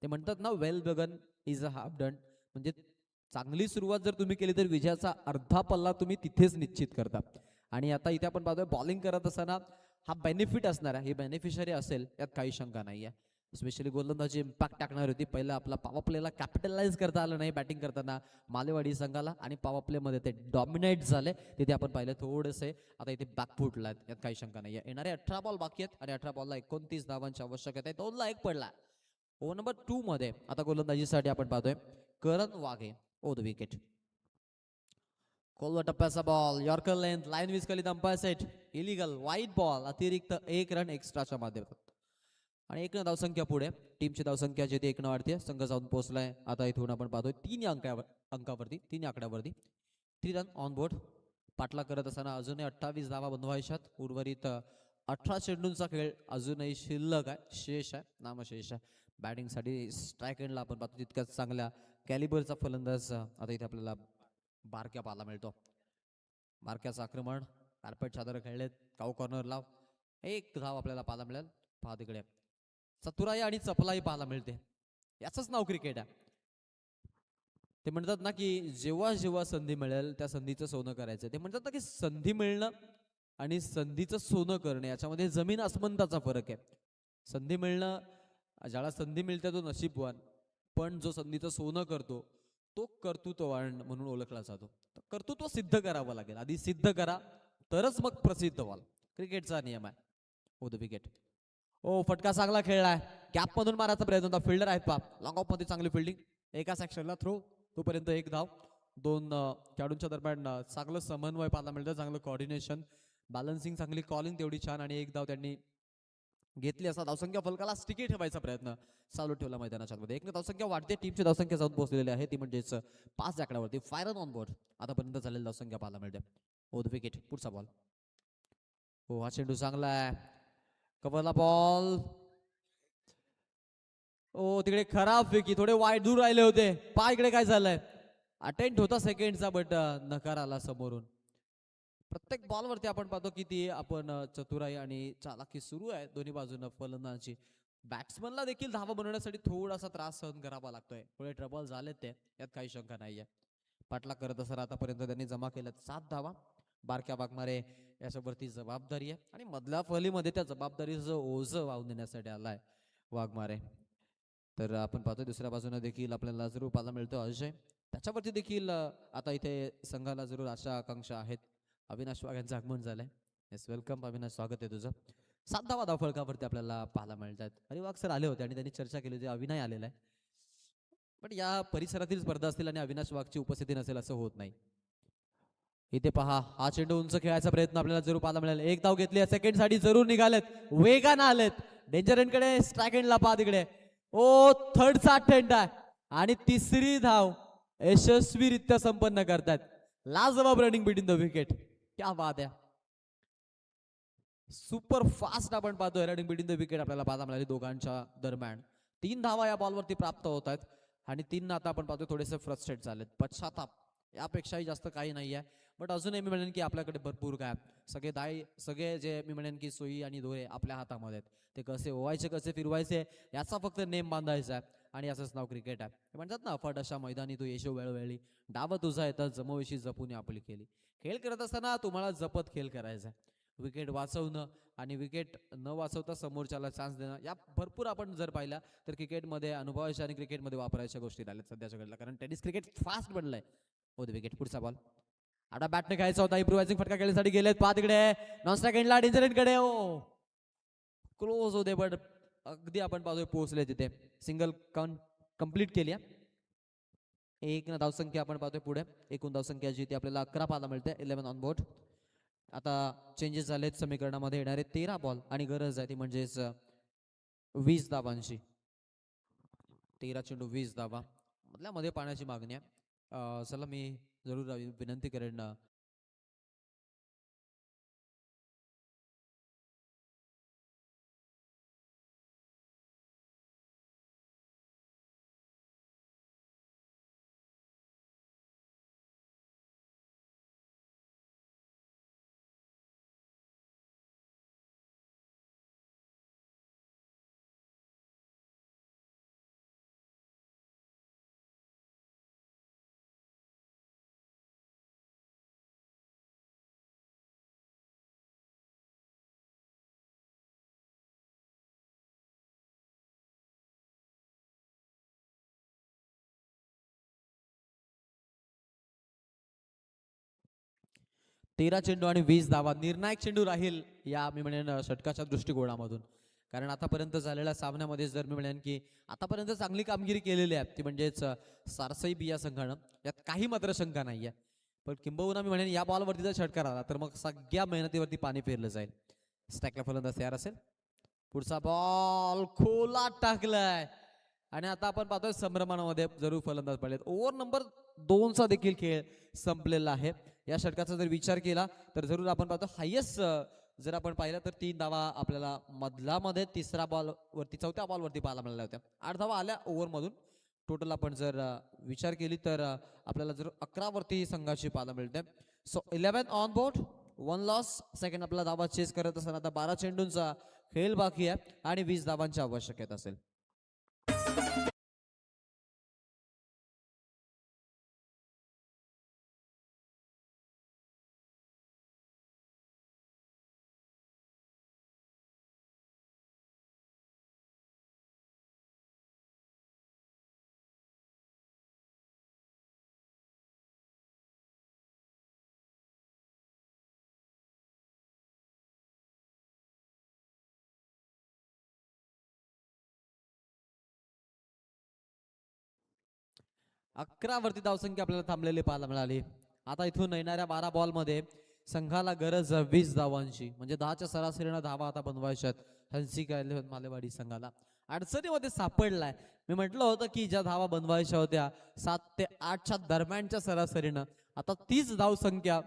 ते म्हणतात ना वेल बगन इज अ हाफ डन, म्हणजे चांगली सुरुवात जर तुम्ही केली तर विजयाचा अर्धा पल्ला तुम्ही तिथेच निश्चित करता. आणि आता इथे आपण पाहतोय बॉलिंग करत असताना हा बेनिफिट असणार आहे, ही बेनिफिशरी असेल यात काही शंका नाही आहे. स्पेशली गोलंदाजी इम्पॅक्ट टाकणार होती. पहिलं आपला पॉवर प्लेला कॅपिटलाइज करता आलं नाही बॅटिंग करताना मालेवाडी संघाला, आणि पॉवर प्लेमध्ये ते डॉमिनेट झाले. तिथे आपण पाहिलं थोडेसे आता इथे बॅकफुटला आहेत, यात काही शंका नाही आहे. येणारे 18 बॉल बाकी आहेत आणि 18 बॉलला 29 धावांची आवश्यकता आहे. 2ला 1 पडला. ओव्हर नंबर 2 मध्ये आता गोलंदाजीसाठी आपण पाहतोय Karan Waghe over the wicket. खोलवर टप्प्याचा बॉल, यॉर्कर लेंथ, लाईन विस्कली umpire set, illegal, wide ball, अतिरिक्त 1 रन एक्स्ट्राच्या माध्यमातून आणि 1 धावसंख्या पुढे. टीमची धावसंख्या जी ती 1 वाढते. संघ जाऊन पोहोचलाय आता इथून आपण पाहतोय 3 अंकावरती 3 आकड्यावरती 3 रन ऑन बोर्ड. पाठला करत असताना अजूनही 28 धावा बनवायच्यात. उर्वरित 18 चेंडूंचा खेळ अजूनही शिल्लक आहे, शेष आहे, नामशेष आहे. बॅटिंगसाठी स्ट्राईक एंडला आपण पाहतो तितक्याच चांगल्या कॅलिबरचा फलंदाज आता इथे आपल्याला बारक्या पाहायला मिळतो. बारक्याचं आक्रमण, कार्पेट चादर खेळलेत, काऊ कॉर्नर लाव, 1 धाव आपल्याला पाहायला मिळेल. पहा तिकडे चतुराई आणि चपलाई पाहायला मिळते. याचंच नाव क्रिकेट आहे. ते म्हणतात ना की जेव्हा जेव्हा संधी मिळेल त्या संधीचं सोनं करायचं. ते म्हणतात ना की संधी मिळणं आणि संधीचं सोनं करणं याच्यामध्ये जमीन आसमंताचा फरक आहे. संधी मिळणं, ज्याला संधी मिळते तो नशीबवान, पण जो संधीचं सोनं करतो तो कर्तृत्ववान म्हणून ओळखला जातो. तर कर्तृत्व सिद्ध करावं लागेल, आधी सिद्ध करा तरच मग प्रसिद्ध व्हाल. क्रिकेटचा नियम आहे. ओ द विकेट. ओ फटका चांगला खेळलाय, गॅप मधून मारायचा प्रयत्न होता. फिल्डर आहेत पा, लॉंग ऑफ मध्ये चांगली फिल्डिंग, एका सेक्शनला थ्रो, तोपर्यंत 1 धाव. 2 खेळाडूंच्या दरम्यान चांगलं समन्वय पाहायला मिळतं, चांगलं कॉर्डिनेशन, बॅलन्सिंग, चांगली कॉलिंग तेवढी छान, आणि 1 धाव त्यांनी घेतली. असा धावसंख्या फलकाला स्टिकी ठेवायचा प्रयत्न चालू ठेवला मैदानाच्या मध्ये. 1 धावसंख्या वाढते, टीमची धावसंख्या जाऊन पोहोचलेली आहे ती म्हणजेच 5 आकड्यावरती. 5 रन ऑन बोर्ड आतापर्यंत झालेली धावसंख्या पाहायला मिळते. ओ द विकेट. पुढचा बॉल. हो हा चेंडू चांगला आहे, कव्हरला बॉल. ओ तिकडे खराब फेकी, थोडे वाईट दूर राहिले होते. पा इकडे काय झालंय, अटेम्प्ट होता सेकंडचा बट नकार आला समोरून. प्रत्येक बॉलवरती आपण पाहतो की ती आपण चतुराई आणि चालाकी सुरू आहे दोन्ही बाजूनं फलंदाजी. बॅट्समनला देखील धावा बनवण्यासाठी थोडासा त्रास सहन करावा लागतोय. थोडे ट्रबल झाले ते, यात काही शंका नाहीये. पाठलाग करत असताना आतापर्यंत त्यांनी जमा केल्यात 7 धावा. बारक्या वाघमारे याच्यावरती जबाबदारी आहे आणि मधल्या फलीमध्ये त्या जबाबदारीचं ओझं वाहून देण्यासाठी आलाय वाघमारे. तर आपण पाहतोय दुसऱ्या बाजूने देखील आपल्याला जरूर पाहायला मिळतो अजय. त्याच्यावरती देखील आता इथे संघाला जरूर आशा आकांक्षा आहेत. अविनाश वाघ यांचं आगमन झालंय. येस वेलकम अविनाश, स्वागत आहे तुझं. 7 धावा धावफलकावरती आपल्याला पाहायला मिळतात. हरिवाग सर आले होते आणि त्यांनी चर्चा केली होती, अविनाश आलेला आहे. पण या परिसरातील स्पर्धा असतील आणि अविनाश वाघची उपस्थिती नसेल असं होत नाही. इथे पहा हा चेंडू उंच खेळायचा प्रयत्न आपल्याला जरूर पाहायला मिळेल. 1 धाव घेतली, सेकंड साठी जरूर निघालेत, वेगानं आलेत. डेंजर एंडकडे स्ट्राईक एंडला पहा तिकडे. ओ थर्डचा अटेम्प्ट आहे आणि 3री धाव यशस्वीरित्या संपन्न करतात. लाजवाब रनिंग बिटवीन द विकेट, क्या बात आहे. सुपर फास्ट आपण पाहतोय रनिंग बिटवीन द विकेट आपल्याला पाहायला मिळाली दोघांच्या दरम्यान. 3 धावा या बॉलवरती प्राप्त होत आहेत आणि 3 आता आपण पाहतोय थोडेसे फ्रस्ट्रेट झालेत. पश्चाताप यापेक्षाही जास्त काही नाही आहे. बट अजूनही मी म्हणेन की आपल्याकडे भरपूर काय सगळे जे मी म्हणेन की सोयी आणि दोरे आपल्या हातामध्ये आहेत. ते कसे ओवायचे कसे फिरवायचे याचा फक्त नेम बांधायचा आहे आणि याचंच नाव क्रिकेट आहे. म्हणतात ना अफाट अशा मैदानी तू येशो वेळोवेळी, डाव तुझा येतात जमोविषयी जपून आपली केली. खेळ करत असताना तुम्हाला जपत खेळ करायचा आहे. विकेट वाचवणं आणि विकेट न वाचवता समोरच्याला चान्स देणं, या भरपूर आपण जर पाहिल्या तर क्रिकेटमध्ये अनुभवाच्या आणि क्रिकेटमध्ये वापरायच्या गोष्टी झाल्यात सध्याच्या घडला, कारण टेनिस क्रिकेट फास्ट बनलंय. हो द विकेट. पुढचा बॉल आता बॅटने घ्यायचा होता, इम्प्रोवायझिंग फटका खेळण्यासाठी गेलेत. पहा तिकडे नॉन स्ट्राईक एंडला डेंजर एंडकडे ओ क्लोज होते बट अगदी आपण पाहतोय पोहोचले तिथे. सिंगल कंप्लीट केली. 1 धावसंख्या आपण पाहतोय पुढे. एकूण धावसंख्या जी ती आपल्याला 11 पाहायला मिळते. 11 ऑन बोर्ड. आता चेंजेस झालेत समीकरणामध्ये. येणारे 13 बॉल आणि गरज आहे ती म्हणजेच 20 धावांची. 13 चेंडू 20 धावा. मधल्या मध्ये पाण्याची मागणी आहे. चला मी जरूर विनंती करेन. 13 चेंडू आणि 20 धावा, निर्णायक चेंडू राहील या मी म्हणेन षटकाच्या दृष्टिकोनामधून. कारण आतापर्यंत झालेल्या सामन्यामध्ये जर मी म्हणेन की आतापर्यंत चांगली कामगिरी केलेली आहे ती म्हणजेच सारसई बिया संघानं, यात काही मात्र शंका नाही आहे. पण किंबहुना मी म्हणेन या बॉलवरती जर षटकार आला तर मग सगळ्या मेहनतीवरती पाणी फिरलं जाईल. स्ट्राईकला फलंदाज तयार असेल. पुढचा बॉल खोला टाकलाय आणि आता आपण पाहतोय संभ्रमानामध्ये जरूर फलंदाज पडलेत. ओव्हर नंबर 2चा देखील खेळ संपलेला आहे. या षटकाचा जर विचार केला तर जरूर आपण पाहतो हायेस्ट जर आपण पाहिलं तर 3 धावा आपल्याला मधल्यामध्ये तिसरा बॉल वरती चौथ्या बॉल वरती पाहायला मिळाल्या होत्या. 8 धावा आल्या ओव्हर मधून. टोटल आपण जर विचार केली तर आपल्याला जर 11 वरती संघाची पाहायला मिळते. So 11 on board, 1 loss. Second आपला धावा चेस करत असताना आता 12 चेंडूंचा खेळ बाकी आहे आणि 20 धावांची आवश्यकता असेल. अकरा वरती धावसंख्या आपल्याला थांबलेली पाहायला मिळाली. आता इथून येणाऱ्या 12 बॉल मध्ये संघाला गरज 20 धावांची, म्हणजे 10च्या सरासरीनं धावा आता बनवायच्यात. हंसिका मालेवाडी संघाला अडचणीमध्ये सापडलाय. मी म्हटलं होतं की ज्या धावा बनवायच्या होत्या 7 ते 8च्या दरम्यानच्या सरासरीनं, आता 30 धावसंख्या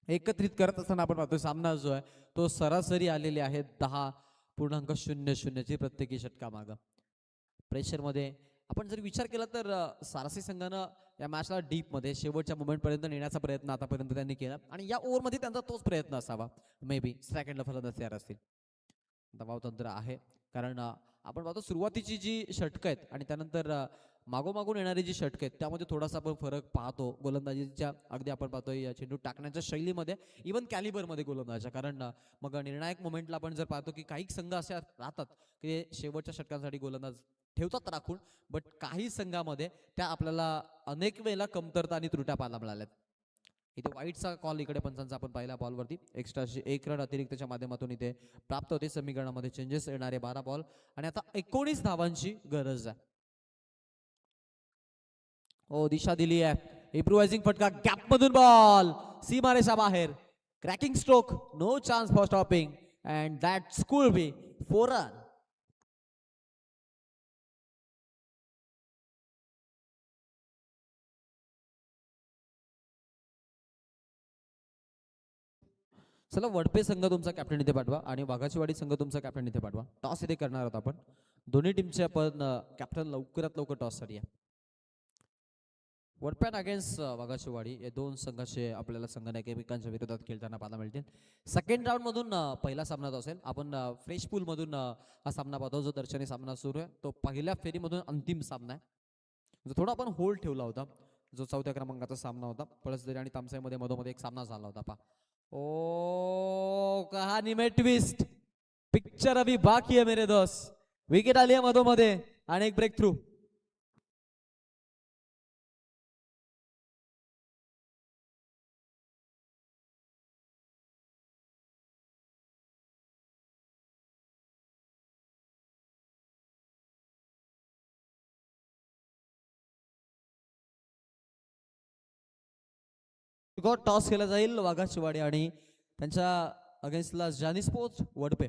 एकत्रित करत असताना आपण पाहतोय सामना जो आहे तो सरासरी आलेली आहे 10.00 ची प्रत्येकी षटका मागं. प्रेशरमध्ये आपण जर विचार केला तर सारसी संघानं या मॅचला डीप मध्ये शेवटच्या मोमेंट पर्यंत नेण्याचा प्रयत्न आतापर्यंत त्यांनी केला आणि या ओव्हरमध्ये त्यांचा तोच प्रयत्न असावा. मे बी सेकंडला फलंदाज तयार असतील. दबाव तंत्र आहे कारण आपण पाहतो सुरुवातीची जी षटकं आहेत आणि त्यानंतर मागोमागून येणारी जी षटकं आहेत त्यामध्ये थोडासा आपण फरक पाहतो गोलंदाजीच्या. अगदी आपण पाहतोय या चेंडू टाकण्याच्या शैलीमध्ये, इव्हन कॅलिबरमध्ये गोलंदाजा. कारण मग निर्णायक मोमेंटला आपण जर पाहतो की काही संघ असे राहतात की शेवटच्या षटकांसाठी गोलंदाज ठेवतात राखून, बट काही संघामध्ये त्या आपल्याला अनेक वेळेला कमतरता आणि त्रुट्या पाहायला मिळाल्यात. इथे वाईटचा कॉल इकडे पंचांचा आपण पाहिला बॉलवरती. एक्स्ट्राची 1 रन अतिरिक्तच्या माध्यमातून इथे प्राप्त होते. समीकरणामध्ये चेंजेस येणारे 12 बॉल आणि आता 19 धावांची गरज आहे. हो, दिशा दिली आहे. इम्प्रुव्हायझिंग फटका, गॅप मधून बॉल सीमारेषा बाहेर. Cracking stroke, no chance for stopping and that could be 4 run. चला वडपे संघ तुमचा कॅप्टन इथे पाठवा आणि वाघाचीवाडी संघ तुमचा कॅप्टन इथे पाठवा. टॉस इथे करणार आहोत आपण. दोन्ही टीमचे आपण कॅप्टन लवकरात लवकर टॉस साठी या. वडपॅन अगेन्स्ट वाघाचीवाडी या दोन संघाचे आपल्याला संघनायक एकमेकांच्या विरोधात खेळताना पाहायला मिळतील. सेकंड राऊंड मधून पहिला सामना जो असेल, आपण फ्रेश पूल मधून हा सामना पाहतो. जो दर्शनी सामना सुरू आहे तो पहिल्या फेरीमधून अंतिम सामना आहे. जो थोडा आपण होल्ड ठेवला होता, जो 4थ्या क्रमांकाचा सामना होता. पळसदरी आणि तामसाईमध्ये मधोमध एक सामना झाला होता. पा ओ कहानी में ट्विस्ट, पिक्चर अभी बाकी है मेरे दोस्त. विकेट आली आहे मधोमध्ये आणि एक ब्रेक थ्रू. टॉस केला जाईल वाघाचीवाडी आणि त्यांच्या अगेन्स्टला जानिस्पोर्ट वडपे.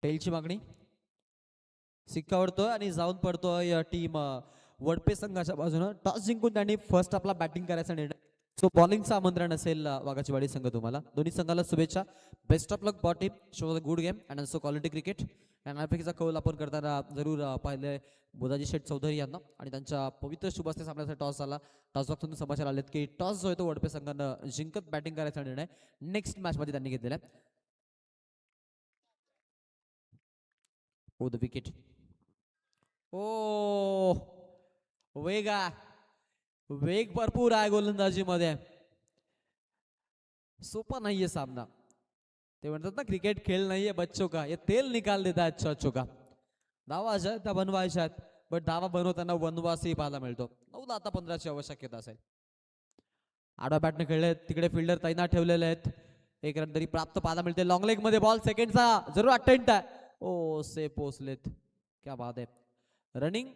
टेलची मागणी सिक्कावरतोय आणि जाऊन पडतोय टीम वडपे संघाच्या बाजूनं. टॉस जिंकून त्यांनी फर्स्ट आपला बॅटिंग करायचा निर्णय. सो बॉलिंगचं आमंत्रण असेल वाघाची वाडी संघ तुम्हाला. दोन्ही संघाला शुभेच्छा. Best of luck both team. Show a good game and also quality cricket. अनार्पिकीचा कौल आपण करताना जरूर पाहिले बुधाजी शेठ चौधरी यांना आणि त्यांच्या पवित्र शुभ हस्ते सामन्याचा टॉस झाला. टॉस बॉक्समधून समाचार आलेत की टॉस जो आहे तो वडपे संघानं जिंकत बॅटिंग करायचा निर्णय नेक्स्ट मॅच मध्ये त्यांनी घेतलेला आहे. ओ द विकेट. ओ वेग भरपूर आहे गोलंदाजीमध्ये. सोपा नाहीये सामना. ते म्हणतात ना क्रिकेट खेळ नाहीये बच्चों का, ये तेल निकाल देता है अच्छा अच्छों का. धावा अशा आहेत त्या बनवायच्या आहेत, बट धावा बनवताना वनवासही पाहायला मिळतो. 9 आता 15ची आवश्यकता असेल. आडवा बॅटने खेळले, तिकडे फिल्डर तैनात ठेवलेले आहेत. एक रन तरी प्राप्त पाहायला मिळते. लॉंग लेग मध्ये बॉल सेकंडचा जरूर अटेम्प्ट आहे. ओ से पोचलेत. क्या बात आहे. रनिंग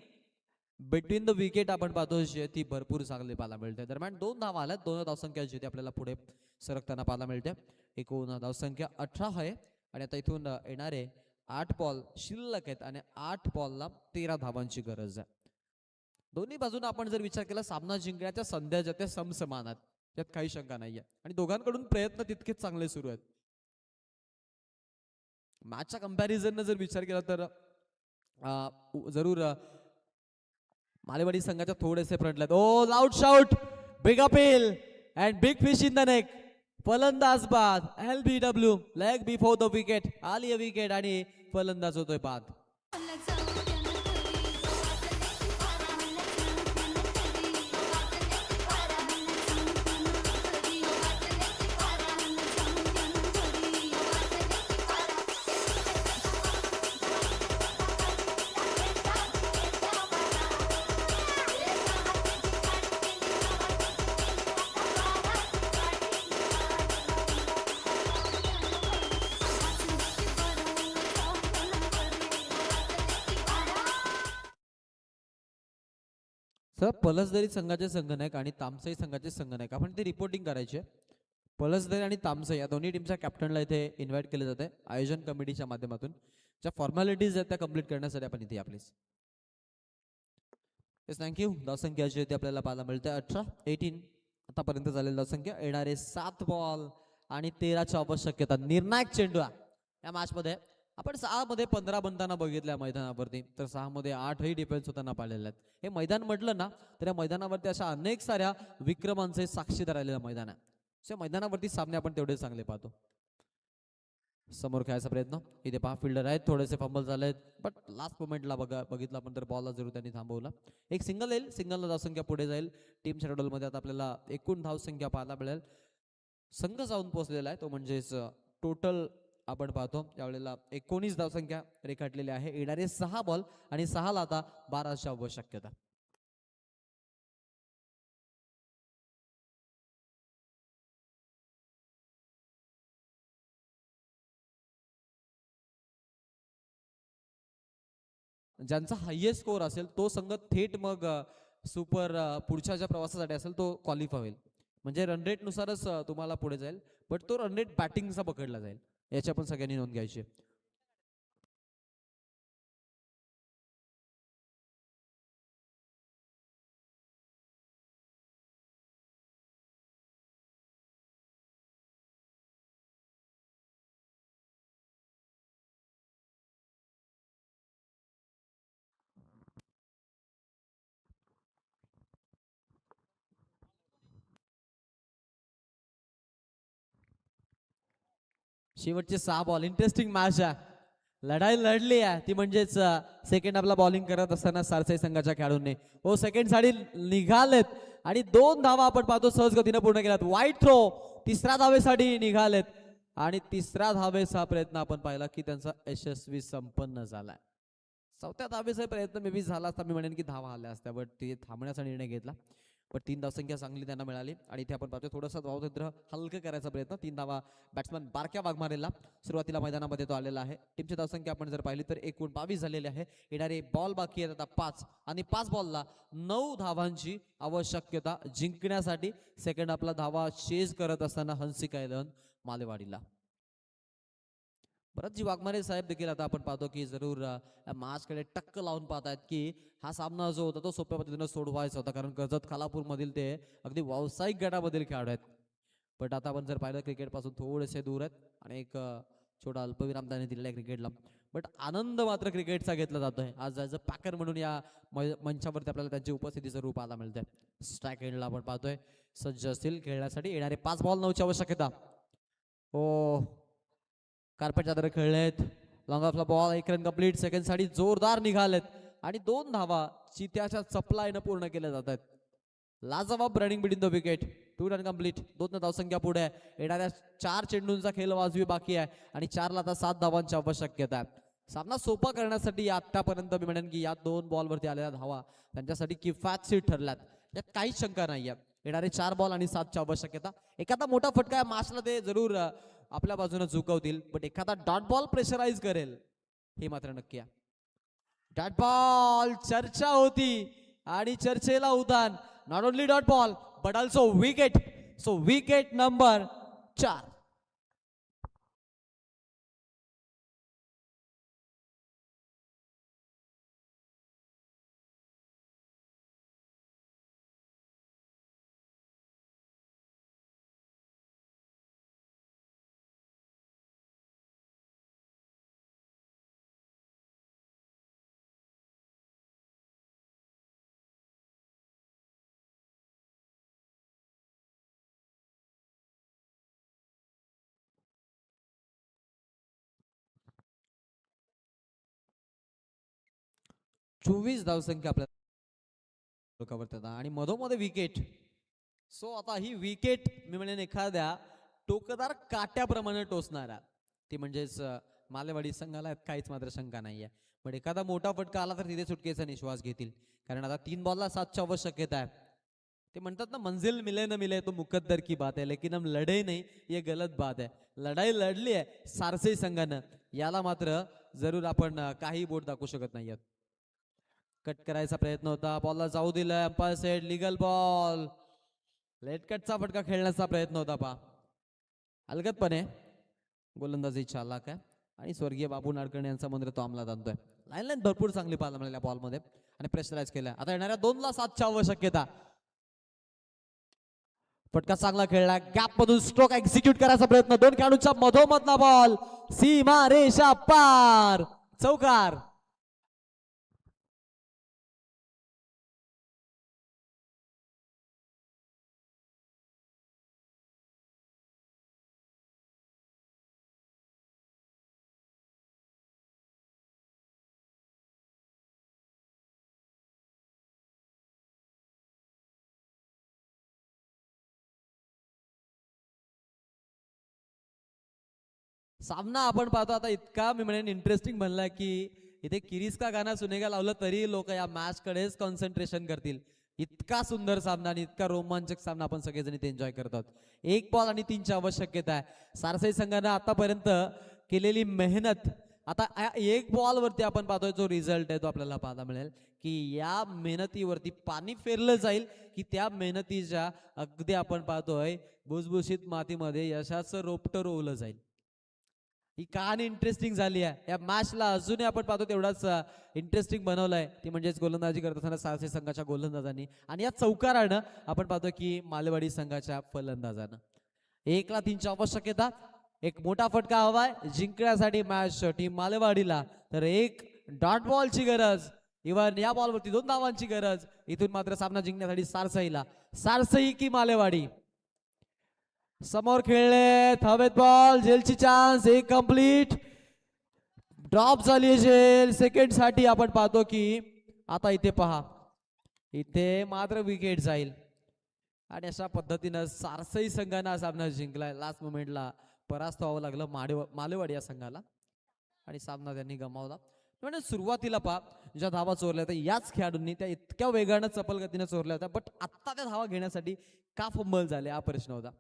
बिटवीन द विकेट आपण पाहतो ती भरपूर चांगली पाहायला मिळते. दरम्यान 2 धावा आल्यात. 2 धावसंख्या जी आपल्याला पुढे सरकताना पाहायला मिळते. एकूण धावसंख्या 18 आहे आणि आता इथून येणारे 8 बॉल शिल्लक आहेत आणि 8 बॉलला 13 धावांची गरज आहे. दोन्ही बाजूने आपण जर विचार केला सामना जिंकण्याच्या संध्या ज्या त्या समसमान आहेत, त्यात काही शंका नाहीये आणि दोघांकडून प्रयत्न तितकेच चांगले सुरू आहेत. मॅचच्या कंपॅरिझन जर विचार केला तर जरूर मालेवाडी संघाच्या थोडेसे फ्रंटला आहेत. Oh loud shout, big appeal and big fish in the neck. फलंदाज बाद. LBW leg before the wicket. आली विकेट आणि फलंदाज होतोय बाद. सर पलसदरी संघाचे संघनायक आणि तामसई संघाचे संघनायक आपण ते रिपोर्टिंग करायचे. पलसदरी आणि तामसई या दोन्ही टीमच्या कॅप्टनला इथे इन्व्हाइट केले जाते आयोजन कमिटीच्या माध्यमातून. ज्या फॉर्मॅलिटीज आहेत त्या कम्प्लीट करण्यासाठी आपण इथे आपलीच. थँक्यू. धावसंख्या जी होती आपल्याला पाहायला मिळते 18 आतापर्यंत झालेली धावसंख्या. येणारे 7 बॉल आणि 13ची आवश्यकता. निर्णायक चेंडू या मॅच मध्ये आपण 6 मध्ये 15 बनताना बघितल्या मैदानावरती, तर 6 मध्ये 8ही डिफेन्स होताना पाहिलेले आहेत. हे मैदान म्हटलं ना तर या मैदानावरती अशा अनेक साऱ्या विक्रमांचे साक्षीदार राहिलेलं मैदान आहे. त्या मैदानावरती सामने आपण तेवढे चांगले पाहतो. समोर खेळायचा प्रयत्न. इथे 5 फिल्डर आहेत. थोडेसे फंबल झाले आहेत, बट लास्ट मोमेंटला बघितलं आपण तर बॉलला जरूर त्यांनी थांबवला. एक सिंगल येईल. सिंगलला धावसंख्या पुढे जाईल. टीम शेड्यूल मध्ये आता आपल्याला एकूण धावसंख्या पाहायला मिळेल. संघ जाऊन पोहोचलेला आहे तो म्हणजेच टोटल आपण पाहतो त्यावेळेला 19 धावसंख्या रेखाटलेली आहे. येणारे 6 बॉल आणि 6 ला आता 12ची आवश्यकता. ज्यांचा हायएस्ट स्कोर असेल तो संघ थेट मग सुपर पुढच्या ज्या प्रवासासाठी असेल तो क्वालिफाय होईल. म्हणजे रन रेट नुसारच तुम्हाला पुढे जाईल, बट तो रन रेट बॅटिंगचा पकडला जाईल. याची आपण सगळ्यांनी नोंद घ्यायची. शेवटचे 6 बॉल. इंटरेस्टिंग मॅच आहे. लढाई लढली आहे ती म्हणजेच सेकंड आपला बॉलिंग करत असताना सारसाई संघाच्या खेळाडूंनी हो सेकंड साठी निघालेत आणि 2 धावा आपण पाहतो सहज गतीने पूर्ण केल्यात. वाईट थ्रो. 3ऱ्या धावेसाठी निघालेत आणि 3ऱ्या धावेचा प्रयत्न आपण पाहिला की त्यांचा यशस्वी संपन्न झालाय. 4थ्या धावेचा प्रयत्न मे बी झाला असता मी म्हणेन की धावा आल्या असत्या, बट ते थांबण्याचा निर्णय घेतला. पण 3 धावसंख्या चांगली त्यांना मिळाली आणि इथे आपण पाहतो थोडासा धावतंत्र हलकं करायचा प्रयत्न. 3 धावा बॅट्समॅन बारक्या वाघमारेला सुरुवातीला मैदानामध्ये तो आलेला आहे. टीमची धावसंख्या आपण जर पाहिली तर एकूण 22 झालेली आहे. येणारे बॉल बाकी आहेत आता 5 आणि 5 बॉलला 9 धावांची आवश्यकता जिंकण्यासाठी. सेकंड आपला धावा चेज करत असताना हंसिका 11 मालेवाडीला. भरतजी वाघमारे साहेब देखील आता आपण पाहतो की जरूर महाजकडे टक्क लावून पाहतायत की हा सामना जो होता तो सोप्या पद्धतीने सोडवायचा होता, कारण कर्जत खालापूर मधील ते अगदी व्यावसायिक गटामधील खेळाडू आहेत. पण आता आपण जर पाहिलं क्रिकेट पासून थोडेसे दूर आहेत आणि एक छोटा अल्पविराम त्याने दिलेला आहे क्रिकेटला. बट आनंद मात्र क्रिकेटचा घेतला जातोय. आज ॲज अ पॅकर म्हणून या मंचावरती आपल्याला त्यांची उपस्थितीचं रूप पाहायला मिळतंय. स्ट्राईक एंडला आपण पाहतोय सज्ज असतील खेळण्यासाठी. येणारे 5 बॉल 9ची आवश्यकता. ओ कार्पेटच्या आधारे खेळलेत. लॉंग ऑफला बॉल, 1 रन कंप्लीट. सेकंड साठी जोरदार निघालेत आणि 2 धावा चित्याच्या चपलाईनं पूर्ण केल्या जात आहेत. लाजवाब running between the wicket. 2 run complete. 2 धावसंख्या पुढे आहे. येणाऱ्या 4 चेंडूंचा खेळ वाजवी बाकी आहे आणि 4ला आता 7 धावांची आवश्यकता आहे. सामना सोपा करण्यासाठी आतापर्यंत मी म्हणेन की या 2 बॉलवरती आलेल्या धावा त्यांच्यासाठी किफायतशीर ठरल्यात, यात काहीच शंका नाहीये. येणारे 4 बॉल आणि 7ची आवश्यकता. एखादा मोठा फटका माशला ते जरूर आपल्या बाजूने झुकवतील, बट एखादा डॉट बॉल प्रेशराईज करेल हे मात्र नक्की आहे. डॉट बॉल चर्चा होती आणि चर्चेला उदान. Not only dot ball but also wicket. So wicket number 4. चोवीस धावसंख्या आपल्या डोक्यावरती आता आणि मधोमध विकेट. सो आता ही विकेट मी म्हणेन एखाद्या टोकदार काट्याप्रमाणे टोचणारा, ती म्हणजेच मालेवाडी संघाला यात काहीच मात्र शंका नाहीये. पण एखादा मोठा फटका आला तर तिथे सुटकेचा निश्वास घेतील, कारण आता 3 बॉलला 7ची आवश्यकता आहे. ते म्हणतात ना, मंजिल मिले न मिले तो मुकद्दर की बात है, लेकिन हम लढे नहीं ये गलत बात है. लढाई लढली आहे सारसई संघानं, याला मात्र जरूर आपण काही बोट दाखवू शकत नाहीयेत. कट करायचा प्रयत्न होता, बॉलला जाऊ दिलं. Umpire set legal ball. Late कटचा फटका खेळण्याचा प्रयत्न होता. पा अलगदपणे गोलंदाजी चालाक आहे आणि स्वर्गीय बाबू नाडकर्णी यांचा मंत्र तो अंमलात आणतोय. लाईन भरपूर चांगली पाहायला मिळाल्या बॉलमध्ये आणि प्रेशराईज केलं. आता येणाऱ्या 2ला 7ची आवश्यकता. फटका चांगला खेळला. गॅप मधून स्ट्रोक एक्झिक्यूट करायचा प्रयत्न. 2 खेळाडूंच्या मधोमधला बॉल सीमा रेषा पार. चौकार. सामना आपण पाहतो आता इतका मी म्हणेन इंटरेस्टिंग बनलाय की इथे किरीस का गाणं सुनेगा लावलं तरी लोक या मॅच कडेच कॉन्सन्ट्रेशन करतील. इतका सुंदर सामना आणि इतका रोमांचक सामना आपण सगळेजण इथे एन्जॉय करतात. 1 बॉल आणि 3ची आवश्यकता आहे. सारसई संघानं आतापर्यंत केलेली मेहनत, आता 1 बॉल वरती आपण पाहतोय जो रिझल्ट आहे तो आपल्याला पाहायला मिळेल की या मेहनतीवरती पाणी फेरलं जाईल की त्या मेहनतीच्या अगदी आपण पाहतोय भुसभुशीत मातीमध्ये यशाचं रोपटं रोवलं जाईल. ही कहाणी इंटरेस्टिंग झाली आहे. या मॅचला अजूनही आपण पाहतो तेवढाच इंटरेस्टिंग बनवलंय, ती म्हणजेच गोलंदाजी करत असताना सारसी संघाच्या गोलंदाजांनी आणि या चौकारानं आपण पाहतो की मालवाडी संघाच्या फलंदाजानं. 1ला 3ची आवश्यकता. एक मोठा फटका हवाय जिंकण्यासाठी मॅच टीम मालेवाडीला, तर 1 डॉट बॉलची गरज. इव्हन या बॉलवरती 2 धावांची गरज. इथून मात्र सामना जिंकण्यासाठी सारसईला. सारसई की मालेवाडी. समोर खेळले हवेत बॉल. जेलची चान्स. 1 कंप्लीट. ड्रॉप झाली जेल. सेकंड साठी आपण पाहतो की आता इथे पहा, इथे मात्र विकेट जाईल आणि अशा पद्धतीनं सारसई संघानं सामना जिंकलाय. लास्ट मोमेंटला परास्त व्हावं लागलं मालेवाडी या संघाला आणि सामना त्यांनी गमावला. म्हणजे सुरुवातीला पहा ज्या धावा चोरल्या होत्या याच खेळाडूंनी त्या इतक्या वेगानं चपल गतीने चोरल्या होत्या, बट आत्ता त्या धावा घेण्यासाठी का फंबल झाले हा प्रश्न होता.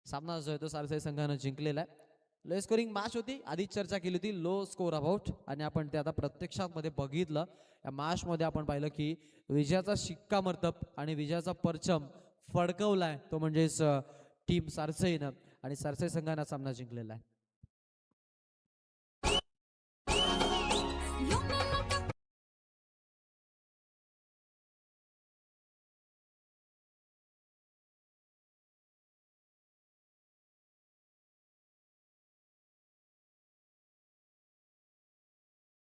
सामना जो आहे तो सारसई संघानं जिंकलेला आहे. लो स्कोरिंग मॅच होती. आधीच चर्चा केली होती लो स्कोर अबाउट, आणि आपण ते आता प्रत्यक्षात मध्ये बघितलं. या मॅच मध्ये आपण पाहिलं की विजयाचा शिक्कामोर्तब आणि विजयाचा परचम फडकवलाय तो म्हणजेच टीम सारसईनं, आणि सारसई संघानं सामना जिंकलेला आहे.